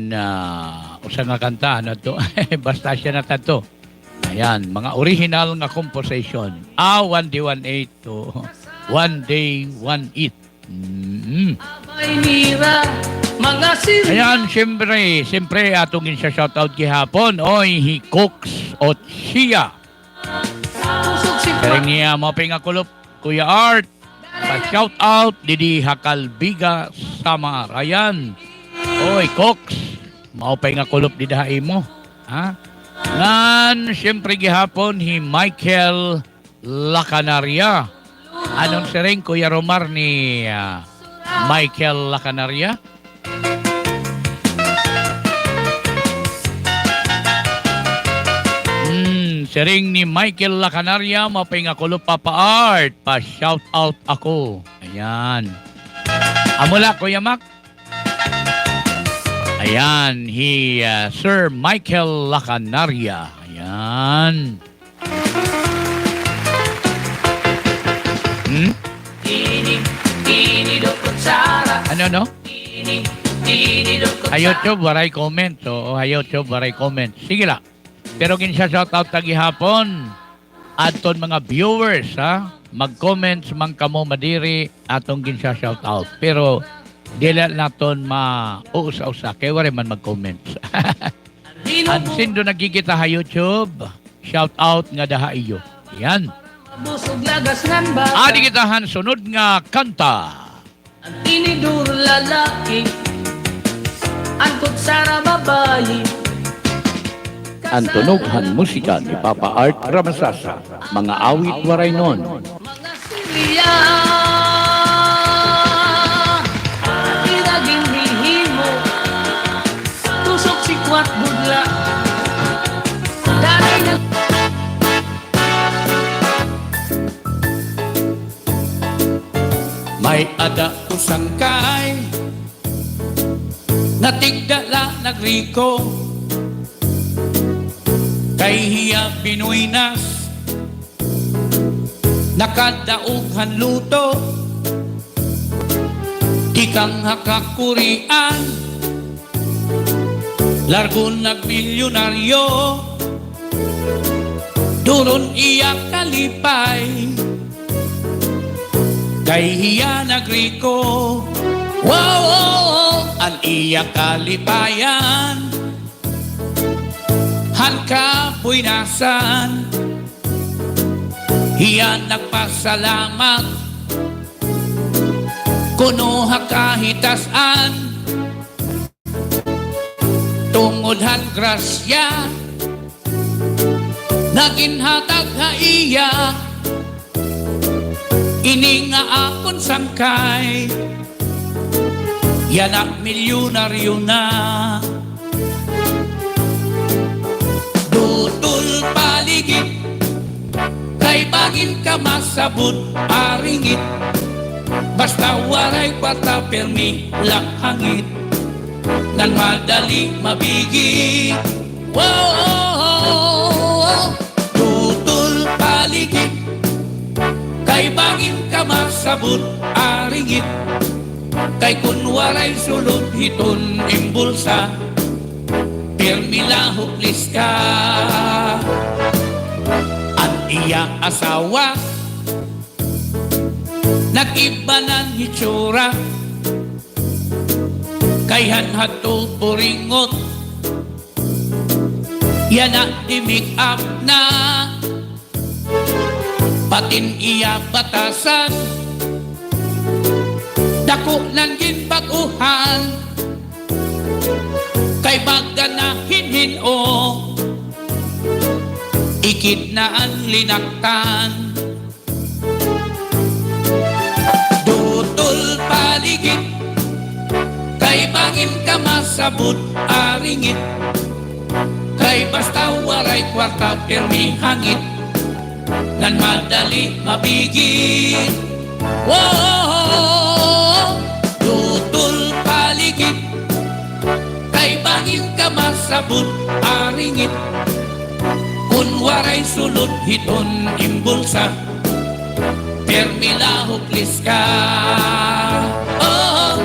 Usa nga kanta na to. Basta siya na to. Ayan, mga original nga composition. 1D18 to 1Day18. May nira, mga sila. Ayan, siyempre atong siya shoutout gihapon. Oy, he cooks o siya. Pusok si Karing niya mo nga kulop, Kuya Art. Pa-shoutout, Didi Hakalbiga Samar. Ayan. Oy, cooks. Maupay nga kulop di dahay mo. Ha? Ngan, siyempre gihapon, hi Michael Lacanaria. Anong siring, Kuya Romar, ni Michael Lacanaria? Siring ni Michael Lacanaria, mapay nga kulop Papa Art. Pa-shout out ako. Ayan. Amula, Kuya Mac. Ayan, Sir Michael Lacanaria. Ayan. Ano, no? Sa YouTube, waray comment. So, sa YouTube, waray comment. Sige lang. Pero kinsa shoutout tagi hapon. Aton mga viewers, ha? Mag-comments man kamo madiri atong kinsa shoutout. Pero dila naton mausa-usa kay wala man mag-comments. Ansin do nagkikita sa YouTube. Shoutout nga daha iyo. Yan. busog lagas ngan ba? Adi kitahan sunod nga kanta. Ang tinidur lalaki, angkot sara babayi. Ang tunughan musika ni Papa Art Ramasasa. Mga awit waray nun. Mga siliya, ilaging hihimo, tusok si kwat budla. Dahil na May ada kusang kay natigdala nagriko kay hiya binuinas nakadaughan luto di kang hakakurian largon nagmilyonaryo duron iya kalipay kay hiya nagriko wow, wow, wow. Ang iya kalipayan han kapuinasan hiya nagpasalamat kuno hakahitasan tungod han grasya naginhatag ha iya ini nga akon sangkay yan ang milyonaryo na dutol paligid kay bagin ka masabot aringit basta waray kwarta permi lakhangit nan madali mabigit wow, dutol paligid kay bagin ka masabot aringit kay kunwaray sulod hiton imbulsa pirmila huklis ka ang iya asawa nag-iba ng hitsura kay hanhato puringot yan na di-make up na patin iya batasan dako lang ginbaguhan kay baga na hinhino ikid na ang linaktan dutol paligid kay bangin ka masabot aringit kay basta waray kwarta pirmi hangit nan madali mabigit wow, dutol paligid kay bangin ka masabot aringit kun waray sulod hiton imbulsa permila huklis ka oh.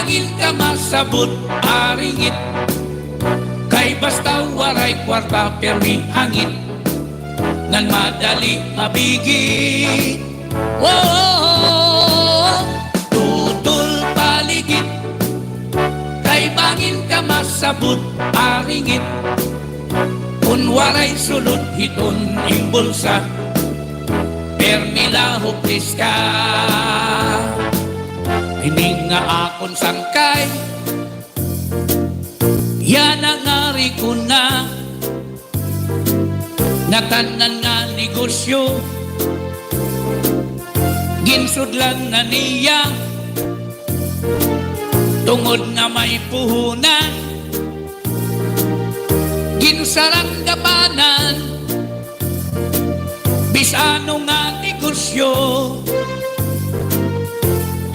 bangin ka masabot aringit, kay basta waray kwarta permi hangit, ngan madali mabigit. Wow, tutol paligid, kay bangin ka masabot aringit, kun waray sulod hiton imbulsa, permi lahoktis ka. Hindi nga akon sangkay, yan ang ngari ko na, natanan nga negosyo, ginsud lang na niya, tungod nga may puhunan, ginsarang gabanan, bisano nga negosyo,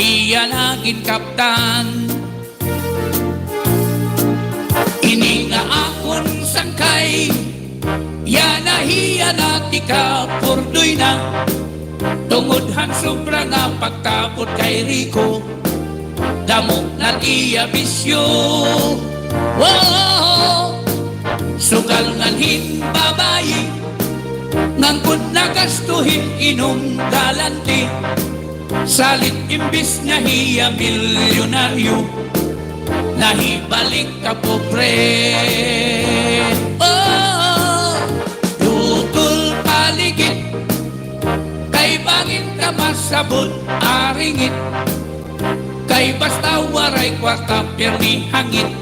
iya naging kaptan. Ini nga akon sangkay, yan nahiya nati ka purdoy na, tungod han sobra nga pagtapot kay Rico, damo na iya bisyo. Wow, sugal nga babayi, ngangkod na gastuhin inom galante, salit imbis nga hiya milyonaryo, nahibalik ka pobre. Oh, tutol paligid, kay bangin ka masabot aringit, kay basta waray kwarta permi hangit,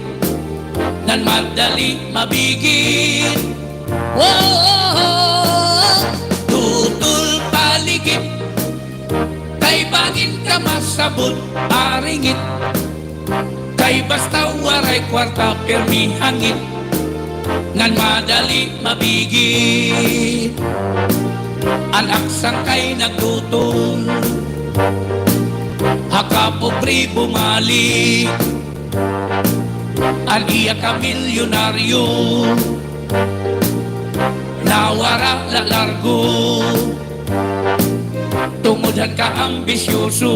nan madali mabigit. Oh, tutol paligid, kay bangin ka masabot aringit, kay basta waray kwarta permi hangit, ngan madali mabigit. Anak sangkay nagtutol, haka pobre bumalik, an iya ka milyonaryo, nawara la largo, tungod ka ambisyoso.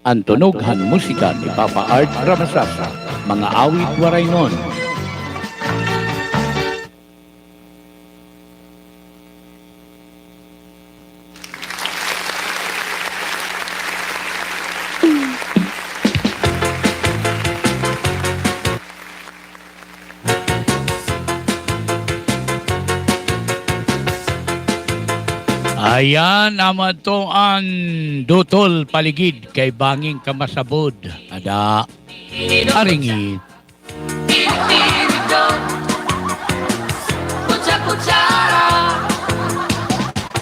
Ang tunughan musika ni Papa Art Ramasasa, mga awit waray nun. Ayan, amad to ang dutol paligid kay banging kamasabod. Ada, aringit.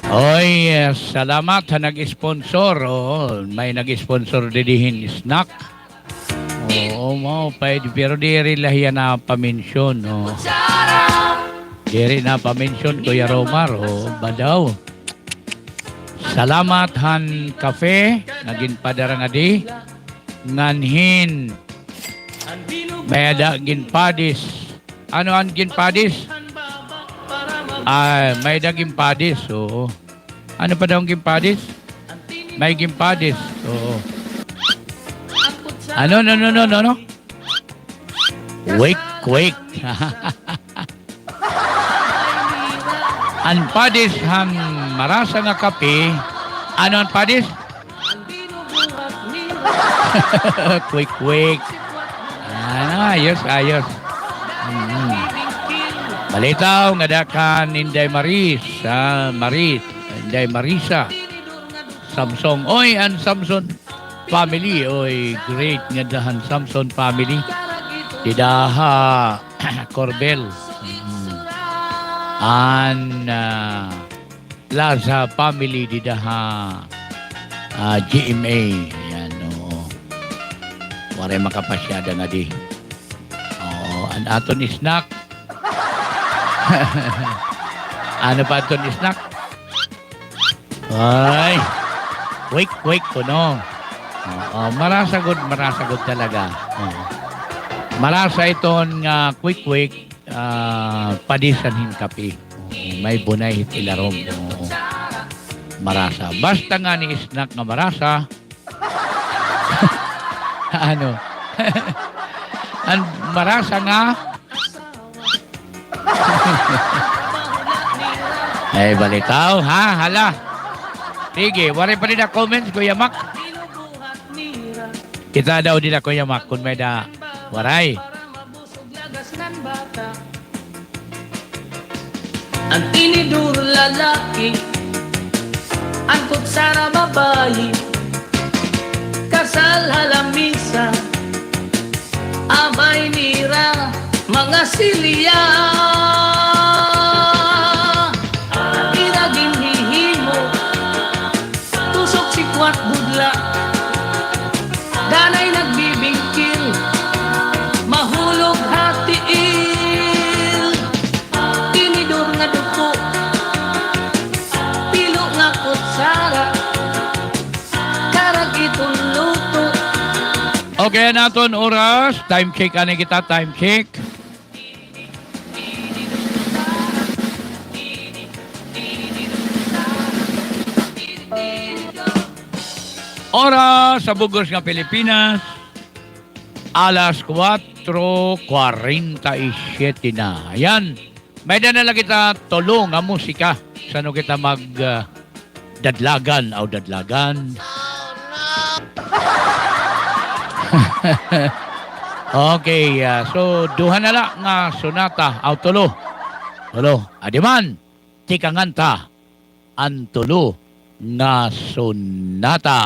Oy, salamat sa nag-sponsor. Oh, may nag-sponsor didihin snack. Oo, mo, pero di rin lahiya na pamensyon. Oh. Di rin na pamensyon, Kuya Romar. Oh, badaw. Salamat han kafe, naging padara nga di. Nganhin, may ada ginpadis. Ano ang ginpadis? May da ginpadis. Oo. Ano pa daw ang ginpadis? May ginpadis. Oo. Ano? Wake. Ang padis hang marasa nga kape. Ano ang padis? Quick. Ayos. Balitaw nga dakan Inday Inday Marisa. Samsung. Oy, ang Samsung family. Oy, great nga dahan Samsung family. Didaha Corbel. An Plaza family didaha GMA. Yan, oo. Waray makapasyada nga di. Oo, an aton snack. Ano pa aton snack? Ay, wake ko no. Oo, marasagod talaga. Oo. Marasa iton nga quick padisanhin kape. May bunay hitilarom. Marasa. Basta nga ni snack nga marasa. Ano? Ang marasa nga. Ay, balitaw, ha? Hala. Sige, wari pa rin na comments, Kuya Mac. Kita daw din na, Kuya Mac, kung may da waray. Ang tinidur lalaki, ang kutsara babayi, kasal halamisa, abay nira, mga silya. Iraging hihimo, tusok si kwat budla, danay nagbibingkil, mahulog hatiil. Tinidur nga duko, pilo nga kutsara, karag itong luto. Okay, naton oras. Time check, ano kita? Time check. Oras sa Bugos nga Pilipinas, alas 4:47 na. Ayan, may dala kita tulong nga musika. Sano kita dadlagan o dadlagan. Okay, so duha na lang nga sonata aw tulo. Tulo, adiman, tikanganta, ang tulo nga sonata.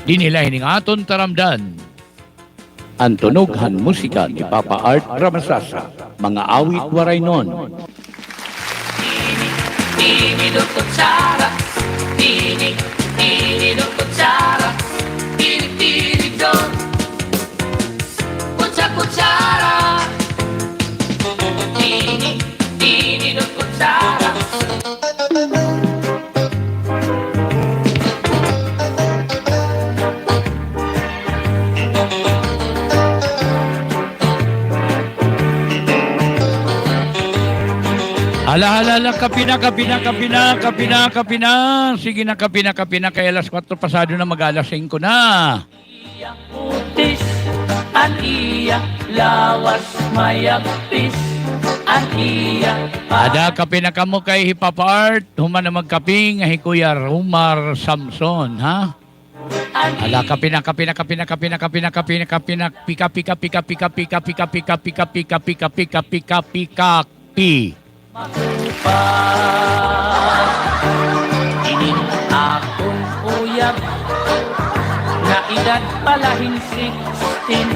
Di nila hiningaton taramdan. Ang tunughan musika ni Papa Art Ramasasa, mga awit waray non. Tinidor kutsara, tinidor kutsara, tinidor kutsara, tinidor kutsara. Ala, kapina. Sige na, kapina. Kaya alas 4 pasado na, mag-alas 5 na. Iya putis, an iya lawas mayagpis, an iya Ada kapina ka mo kay Papa Art, human na magkaping, hi Kuya Rumar Samson, ha? Ala, kapina, pika. Inin akong uyab, na edad palahin 16,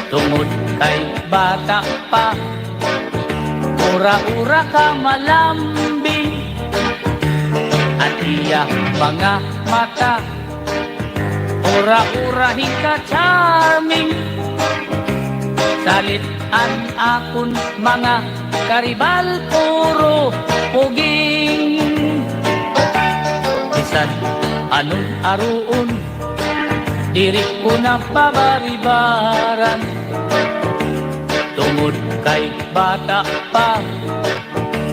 tungod kay bata pa, ura-ura ka malambing, at iya mga mata, ura-ura ka charming. Salit an akon mga karibal, puro puging. Bisan anong aruon, diri ko na pabaribaran, tungod kay bata pa,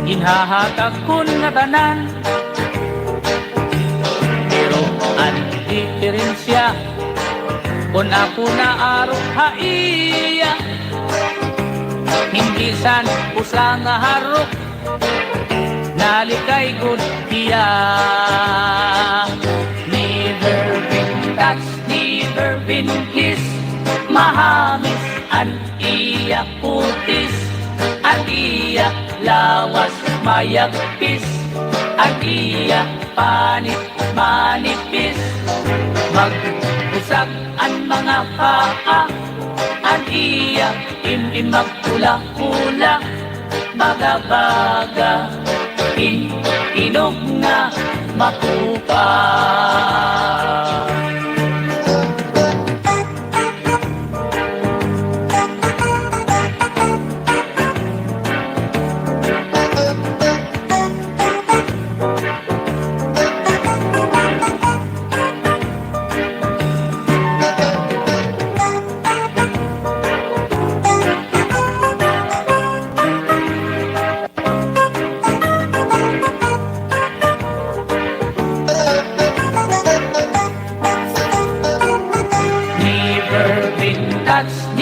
ginhahatag ko na tanan. Pero ang diferensya, kung ako na araw haiya, hindi san usa nga harok, nalikay good hiya. Never been touched, never been kissed, mahamis an iya putis, an iya lawas mayagpis, an iya panit manipis. Mag-usag an mga paa, an iya magpula-pula, baga-baga, inog na makupa.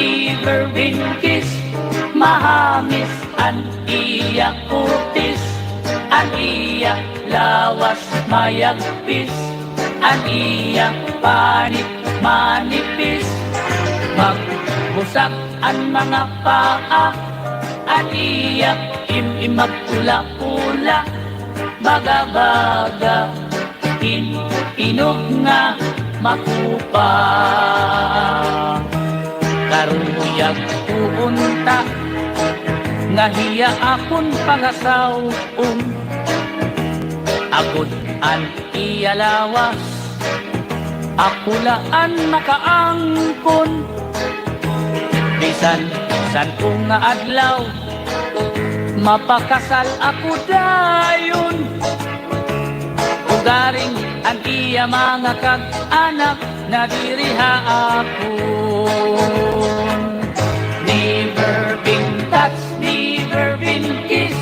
never been kissed. Mahamis an iya kutis, an iya lawas mayagpis, an iya panit manipis. Magbusak ang mga paa, an iya imimag pula-pula, baga-baga inog nga makupa. Karuyag puunta nga hiya akon pangasaw-um, agud an iya lawas, akulaan makaangkon. Bisan san ko nga adlaw, mapakasal ako dayon. Ugaring ang iya mga kag-anak, nadiriha akon. Never been touched, never been kissed,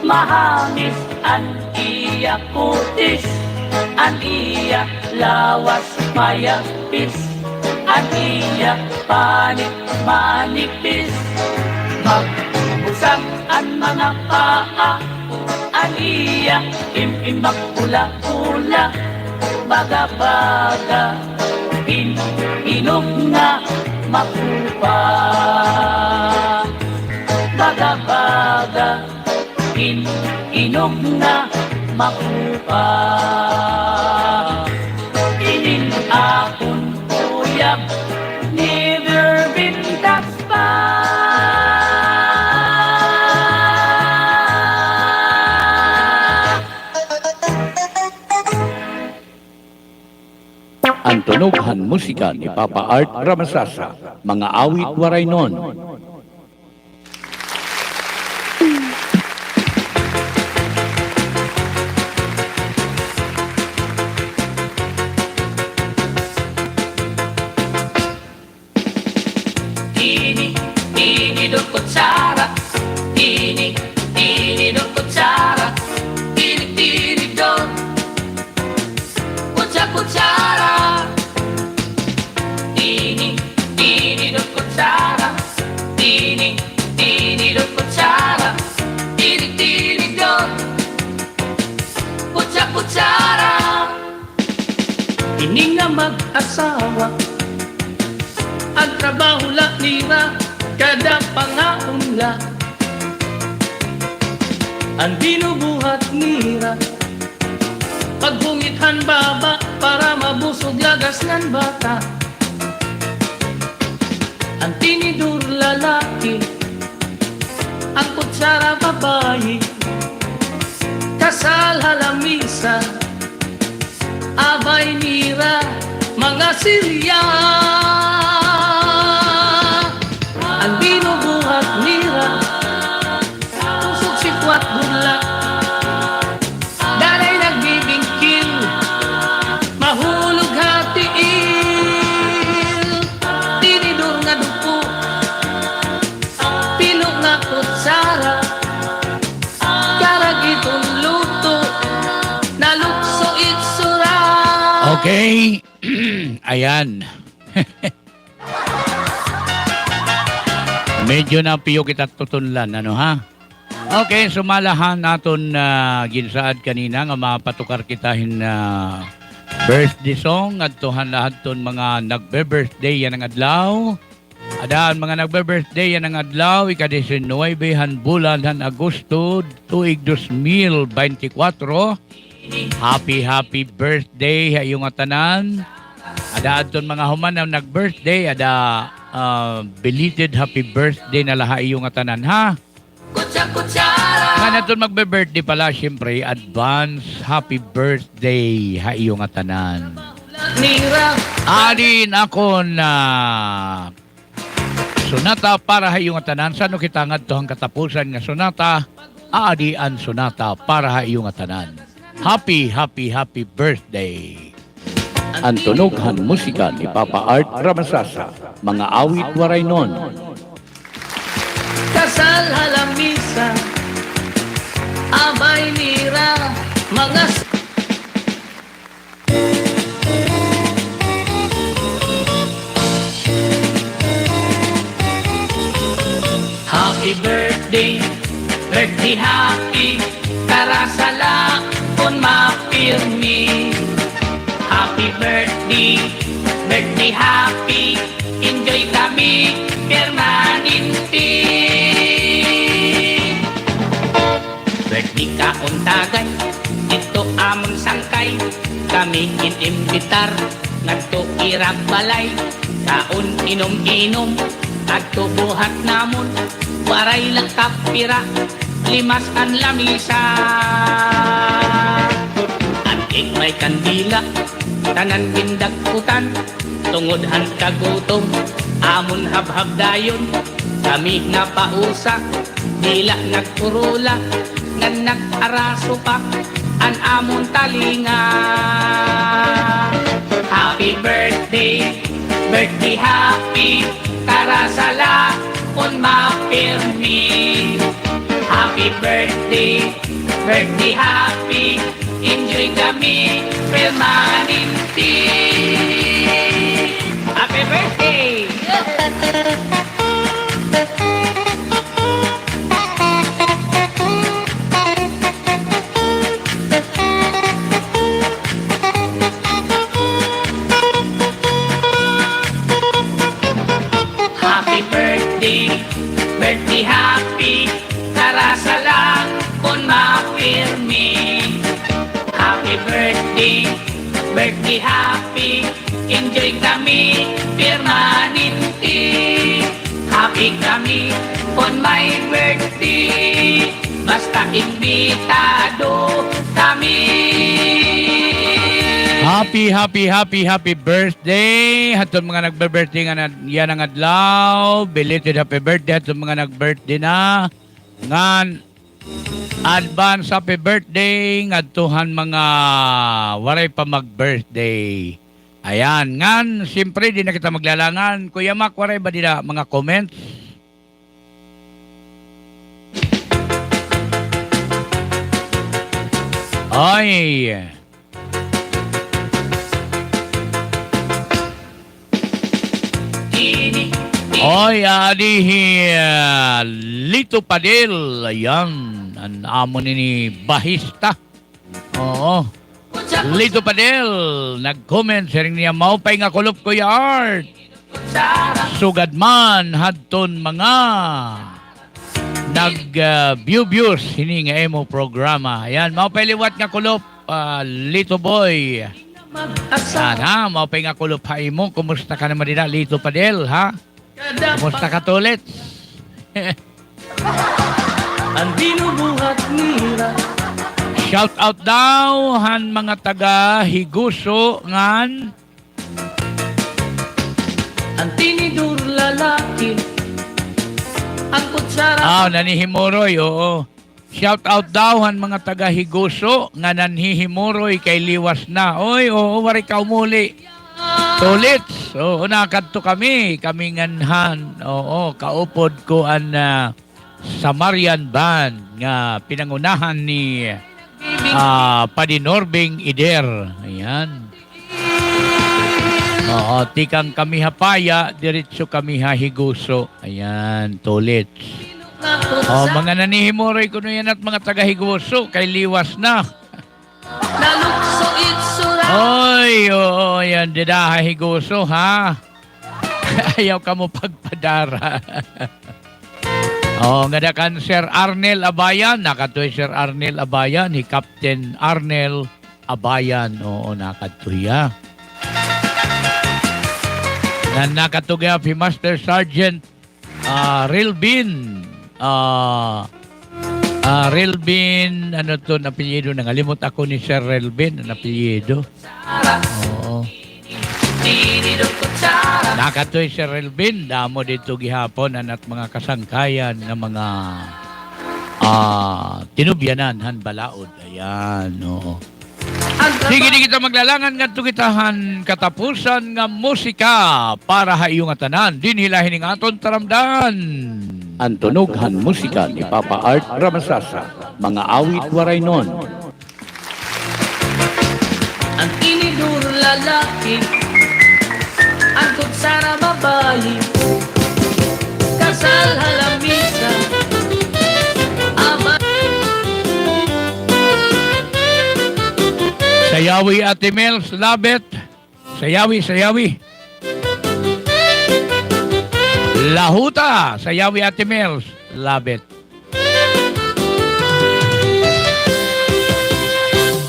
mahamis ang iya kutis, ang iya lawas mayapis, ang iya panit manipis. Magbusag ang mga paa, ang iya imimag pula-pula, baga-baga inog nga makupa. Baga-baga inog nga makupa. Inin akon uyab, never been touched pa. Ang tunughan musika ni Papa Art Ramasasa, mga awit waray nun. Tini do kutsara, tini do kutsara, tini do kutsara. Tini do kutsara, tini do kutsara, tini do kutsara. Ini nga mag-asawa, ang trabaho la nila, kada pangaunla. Ang binubuhat nila, pagbungithan baba para mabusog lagas ng bata. Ang tinidur lalaki, ang kutsara babae, kasal halamisa, abay nira, mga silya. Ang binubuhat nira, pusok sikwat burla, dalay nagbibingkil, mahulog hatiil. Tinidur nga dupo, pino nga kutsara, karag itong luto, nalukso itsura. Okay, ayan. Medyo na piyo kita tutunlan, ano ha? Okay, sumalahan naton ginsaad kanina nga mapatukar kitahin na birthday song at tuhan lahat ton mga nagbe-birthday yan ang adlaw. Adaan mga nagbe-birthday yan ang adlaw, ika-19 bulan han Agosto, tuig 2024. Happy birthday sa iyong tanan. Ada aton mga human na nag-birthday, ada belated happy birthday na laha iyong tanan ha. Nga naton magbe-birthday pala, syempre advance happy birthday sa iyong tanan. Adin ako na sunata para sa iyong tanan. Sano kita nga ang katapusan nga sunata? Adi ang sunata para sa iyong tanan. Happy birthday. Ang tunughan musika ni Papa Art Ramasasa, mga awit waray nun. Kasal halamisa, abay nira, mga Happy birthday, birthday happy, karasala kon mapirmi. Happy birthday, birthday happy, enjoy kami permanente. Birthday ka untagay, dito amon sangkay, kami inimbitar, nagto irag balay, kaon inom-inom, agtubuhat namon, waray lang kapira, limas ang lamisa. At may kandila, tanan pindagputan, tungodhan kagutom, amon habhab dayon, kami nga pausa, dila nagpurula, nga nag-araso pa, an amon talinga. Happy birthday, birthday happy, karasala kon mapirmi. Happy birthday, birthday happy, enjoy kami permanente. Happy birthday! Happy birthday, birthday happy, karasala kon mapirmi. Happy birthday, birthday happy, enjoy kami permanente. Happy kami on my birthday, basta imbitado kami. Happy birthday. Hatun mga nagbe-birthday nga yan ang adlaw. Belated happy birthday hatun mga nag-birthday na. Ngan advance happy birthday ngadtuhan mga waray pa mag-birthday. Ayan, ngan siyempre di na kita maglalangan. Kuya Mac, waray ba dila mga comments? Ay. Oy, adihi, Lito Padil, ayan, ang amo ni Bahista. Oo, Lito Padil, nag-comment, siring niya, maupay nga kulop Kuya Art. Sugad man, hadton mga nag-views, hini nga emo programa. Ayan, maupay liwat nga kulop, Lito Boy. Sana, maupay nga kulop ha imo, kumusta ka naman dina, Lito Padil, ha? Kumusta ka tulit? Ang binubuhat nila, Shout out daw han mga taga Higuso ngan ang tinidur lalaki, ang kutsara. nanihimoroy, oo. Shout out daw han mga taga Higuso nga nanhihimoroy kay liwas na. Oy, oo, wari ka umuli. Tulits, oo, nakadto kami nganhan, oo, kaupod ko ang Samarian Band nga pinangunahan ni Padinorbing Ider. Ayan. Oo, tikang kami hapaya, diretso kami hahiguso. Ayan, tulits. Oh, mga nanihimoroy ko na yan at mga taga-higuso kay liwas na. Nalukso itsura. Oy, oo, yan, dida higuso, ha? Ayaw ka mo pagpadara. Oh, nga da kan Sir Arnel Abayan, nakatoy Sir Arnel Abayan, ni Captain Arnel Abayan, oo, nakatuya. Na nakatuya si Master Sergeant Rilbin, Rilbin, ano to, napilyedo, nangalimot ako ni Sir Rilbin, napilyedo. Oo. Tinidor kutsara. Nakatoy Sir Rilbin, damo dito gihapon at mga kasangkayan ng mga tinubyanan, han balaod. Ayan, oo. Sige, di kita maglalangan nga kitahan katapusan nga musika para hayong atanan. Dinhilahin ng aton taramdan. Antonoghan musika ni Papa Art Ramasasa. Mga awit waray nun. Ang tinidur lalaki, ang kutsara babae, kasal halamisa, Sayawi Ate Mels, labet. Sayawi, sayawi. Lahuta, sayawi Ate Mels, labet.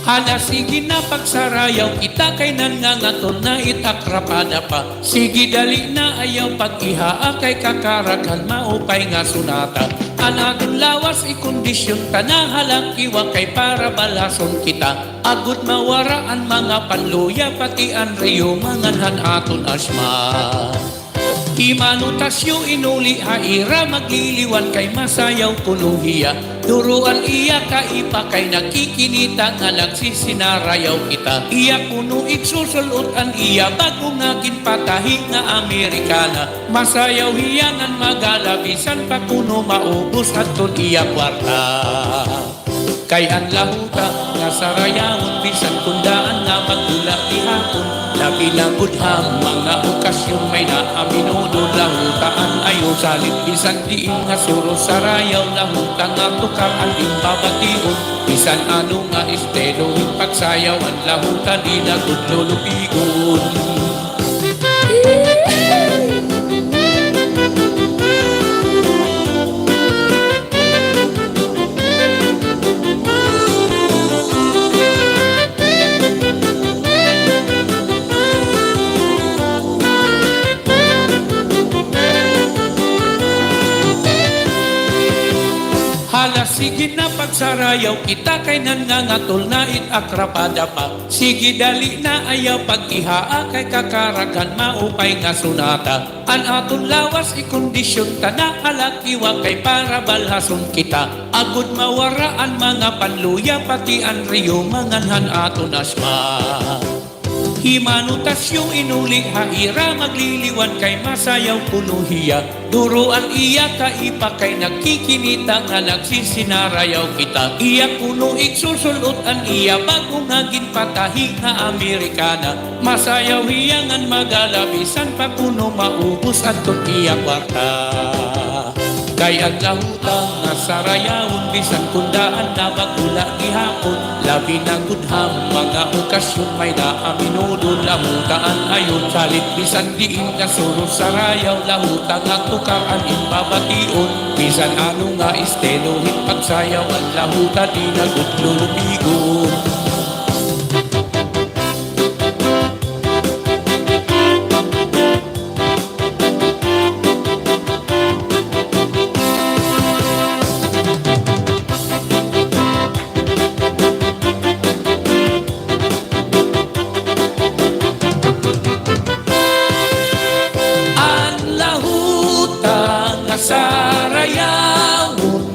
Hala, sige na pagsarayaw, kita kay nangangaton na itakrapada pa. Sige dali na ayaw pag-ihaa kay kakaragan maupay nga sunata. Anadong lawas ikondisyon ta na halang iwa kay para balason kita. Agud mawaraan mga panluya pati ang reyo manganhan aton asma. Imanutasyo inuli haira magliliwan kay masayaw kuluhiya. Duruan iya kaipa kay nakikinita nga nagsisinarayaw kita. Iya kuno iksusulot iya bago naging patahi nga Amerikana. Masayaw hiyangan magalabisan pa kuno maubos aton iya kwarta. Kay ang lahuta nga sarayawon bisan kundaan nga magulak ihapon. Labi lang budhang mga okasyon may naaminudo lahutaan ayo salit bisan diin nga suro sarayaw lahuta nga tukar ang imbabation. Bisan ano nga estelo pagsayaw ang lahuta di na gudlulupigon. Hala, sige na pagsarayaw, kita kay nangangatol na itakrapada pa. Sige dali na ayaw pag-ihaa kay kakaragan maupay nga sunata. An aton lawas ikondisyon ta na halakiwa kay para balhason kita. Agud mawaraan mga panluya pati ang riyo manganhan aton asma. Himanutasyo inuli haira magliliwan kay masayaw kuluhiya. Duruan iya kaipa kay nakikinita nga nagsisinarayaw kita. Iya kuno iksusulot iya bago naging patahi nga Amerikana. Masayaw hiyangan magalabisan pa kuno maubos aton iya kwarta. Kay ang lahutang nga sarayawon bisan kundaan na magula gihapon. Labi na gudham mga okasyon may naaminudo lahutaan ayon salit bisan diin nga suro sarayaw lahutang nga tukar ang imbabation. Bisan ano nga estelo pagsayaw ang lahuta di na gudlulupigon. Sarayawon,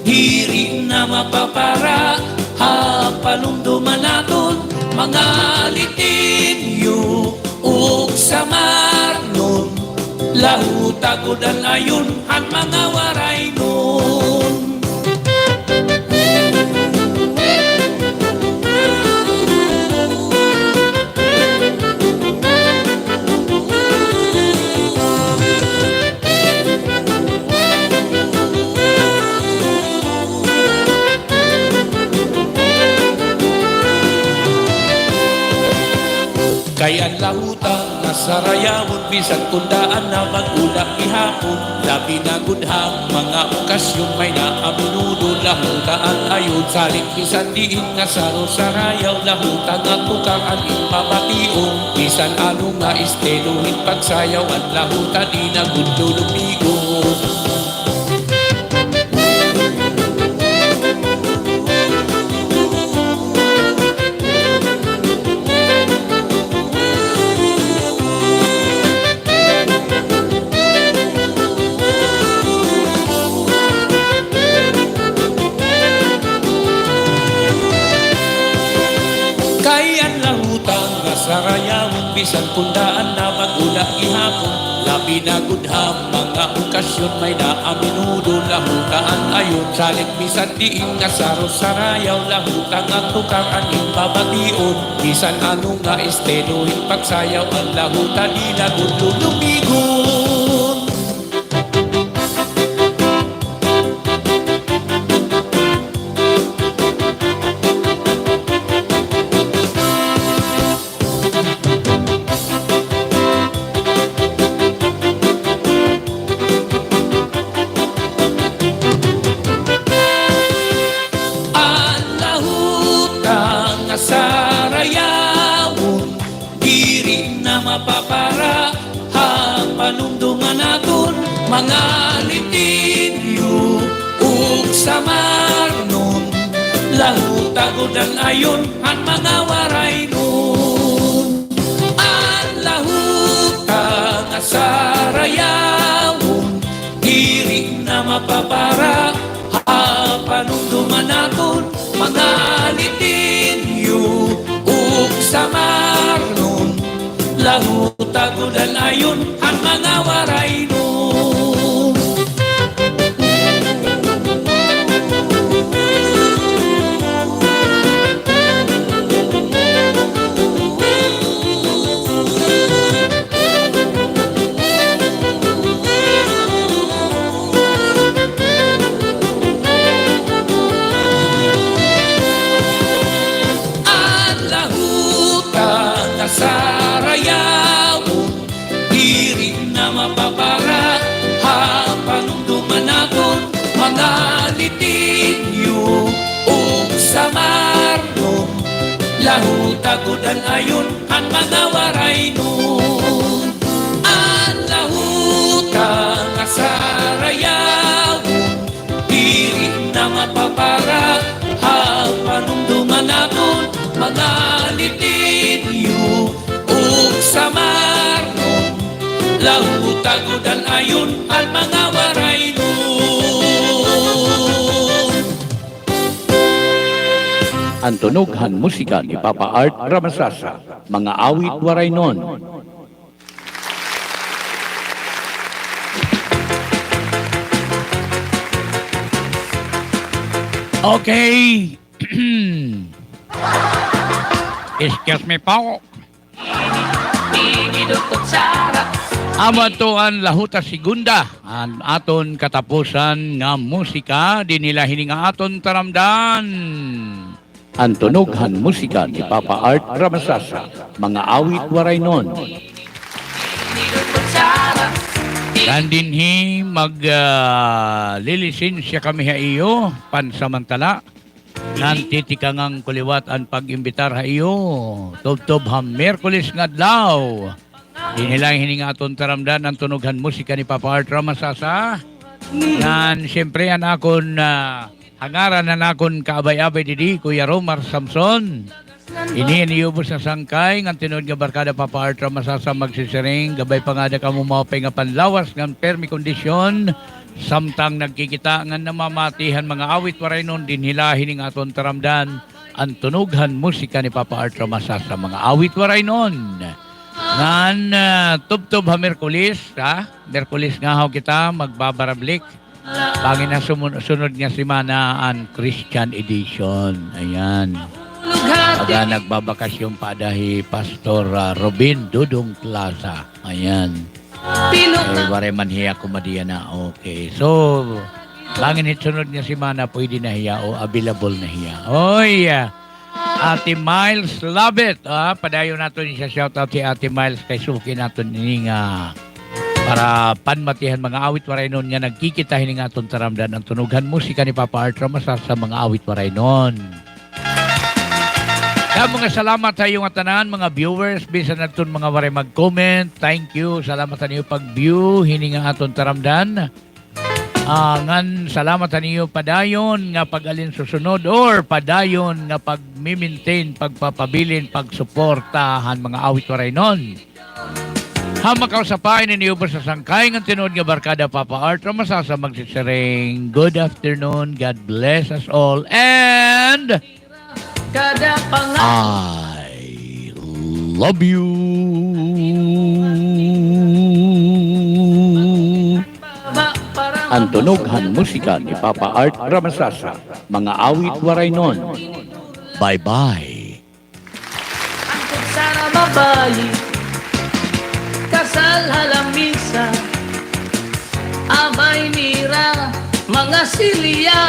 diri na mapapara, hapalumduman naton, mga litinyo, ug sa marnon, lahutagod ang ayon, ang mga waray nun. Kaya ang lahutang nasa rayawon bisan kundaan na mag-ulak ihapon. Labi na gudhang mga okasyon may naaminudo lahutaan ayon salit bisan diin nga saro sarayaw lahutang at tukang ang impabation. Bisan ano nga estelo pagsayaw ang lahuta di na gudlulupigon. Sarayawon bisan kundaan na magula ihapon. Labi na gudham mga okasyon may naaminudo lahutaan ayon salit bisan diin nga saro sarayaw lahutan at tukang ang imbabation. Bisan ano nga estelo pagsayaw ang lahuta di na gudlulupigon. mga litinyo ug sa marnon lahutagodan ayon ang mga waray nun ang lahuta nga sarayawon diri na mapapara hapanumduman naton mga litinyo ug sa marnon lahutagodan ayon ang mga waray nun ang lahuta nga sarayawon diri na mapapara hapanumduman naton mga litinyo ug sa marnon lahutagodan ayon ang mga waray nun ang lahuta nga sarayawon diri na mapapara hapanumduman naton mga litinyo ug sa marnon lahutagodan ayon ang mga waray nun Ang tunughan musika ni Papa Art Ramasasa, mga awit waray nun. Okay. Excuse me po. Amo to ang lahuta segunda ang aton katapusan nga musika di nila hininga aton taramdan. Ang tunughan musika ni Papa Art Ramasasa, mga awit waray nun. Kandinhi lilisin siya kami ha iyo pansamantala. Nantitika ngang kuliwat ang pag-imbitar ha iyo. Tubtob ha Merkulis nga adlaw. Di nila hininga aton taramdan ang tunughan musika ni Papa Art Ramasasa. Yan siyempre ang akon hangaran na nakon kaabay-abay didi, Kuya Romar Samson. Ini niubos sa sangkay, ng tinod nga barkada Papa Art Ramasasa magsisiring, gabay pa nga da ka mumapay nga panlawas ng permi kondisyon, samtang nagkikita nga namamatihan mga awit waray nun, din hilahin ng aton taramdan, ang tunughan musika ni Papa Art Ramasasa, mga awit waray nun. Ngan tubtob ha Merkulis, Merkulis nga ho kita, magbabarablik. Bangin na sunod nga simana ang Christian Edition. Ayan. Pagka nagbabakasyon pa dahi Pastor Robin Dudong Plaza. Ayan. Wari man hiya kumadiya na. Okay. So, bangin sunod nga simana pwede na hiya o available na hiya. Oy, Ate Miles, love it. Padayon natin siya. Shout out si Ate Miles kay suki natin ini nga para panmatihan mga awit waray nun nga nagkikitahin nga aton taramdan ang tunughan musika ni Papa Art Ramasasa sa mga awit waray nun. Kaya mga salamat sa iyong tanan, mga viewers, bisan naton mga waray mag-comment. Thank you. Salamat sa niyo pag-view, hininga aton taramdan. Ngan salamat sa niyo padayon nga pag-alin susunod or padayon nga pag-maintain, pagpapabilin, pagsuportahan mga awit waray nun. Hamakaw sa pain iniubos sa sangkay ng tinod nga barkada Papa Art Ramasasa magsisiring. Good afternoon. God bless us all. And I love you. Ang tunughan musika ni Papa Art Ramasasa, mga awit waray nun. Bye-bye. Ang sana babayi, kasal halamisa, abay nira, mga silya.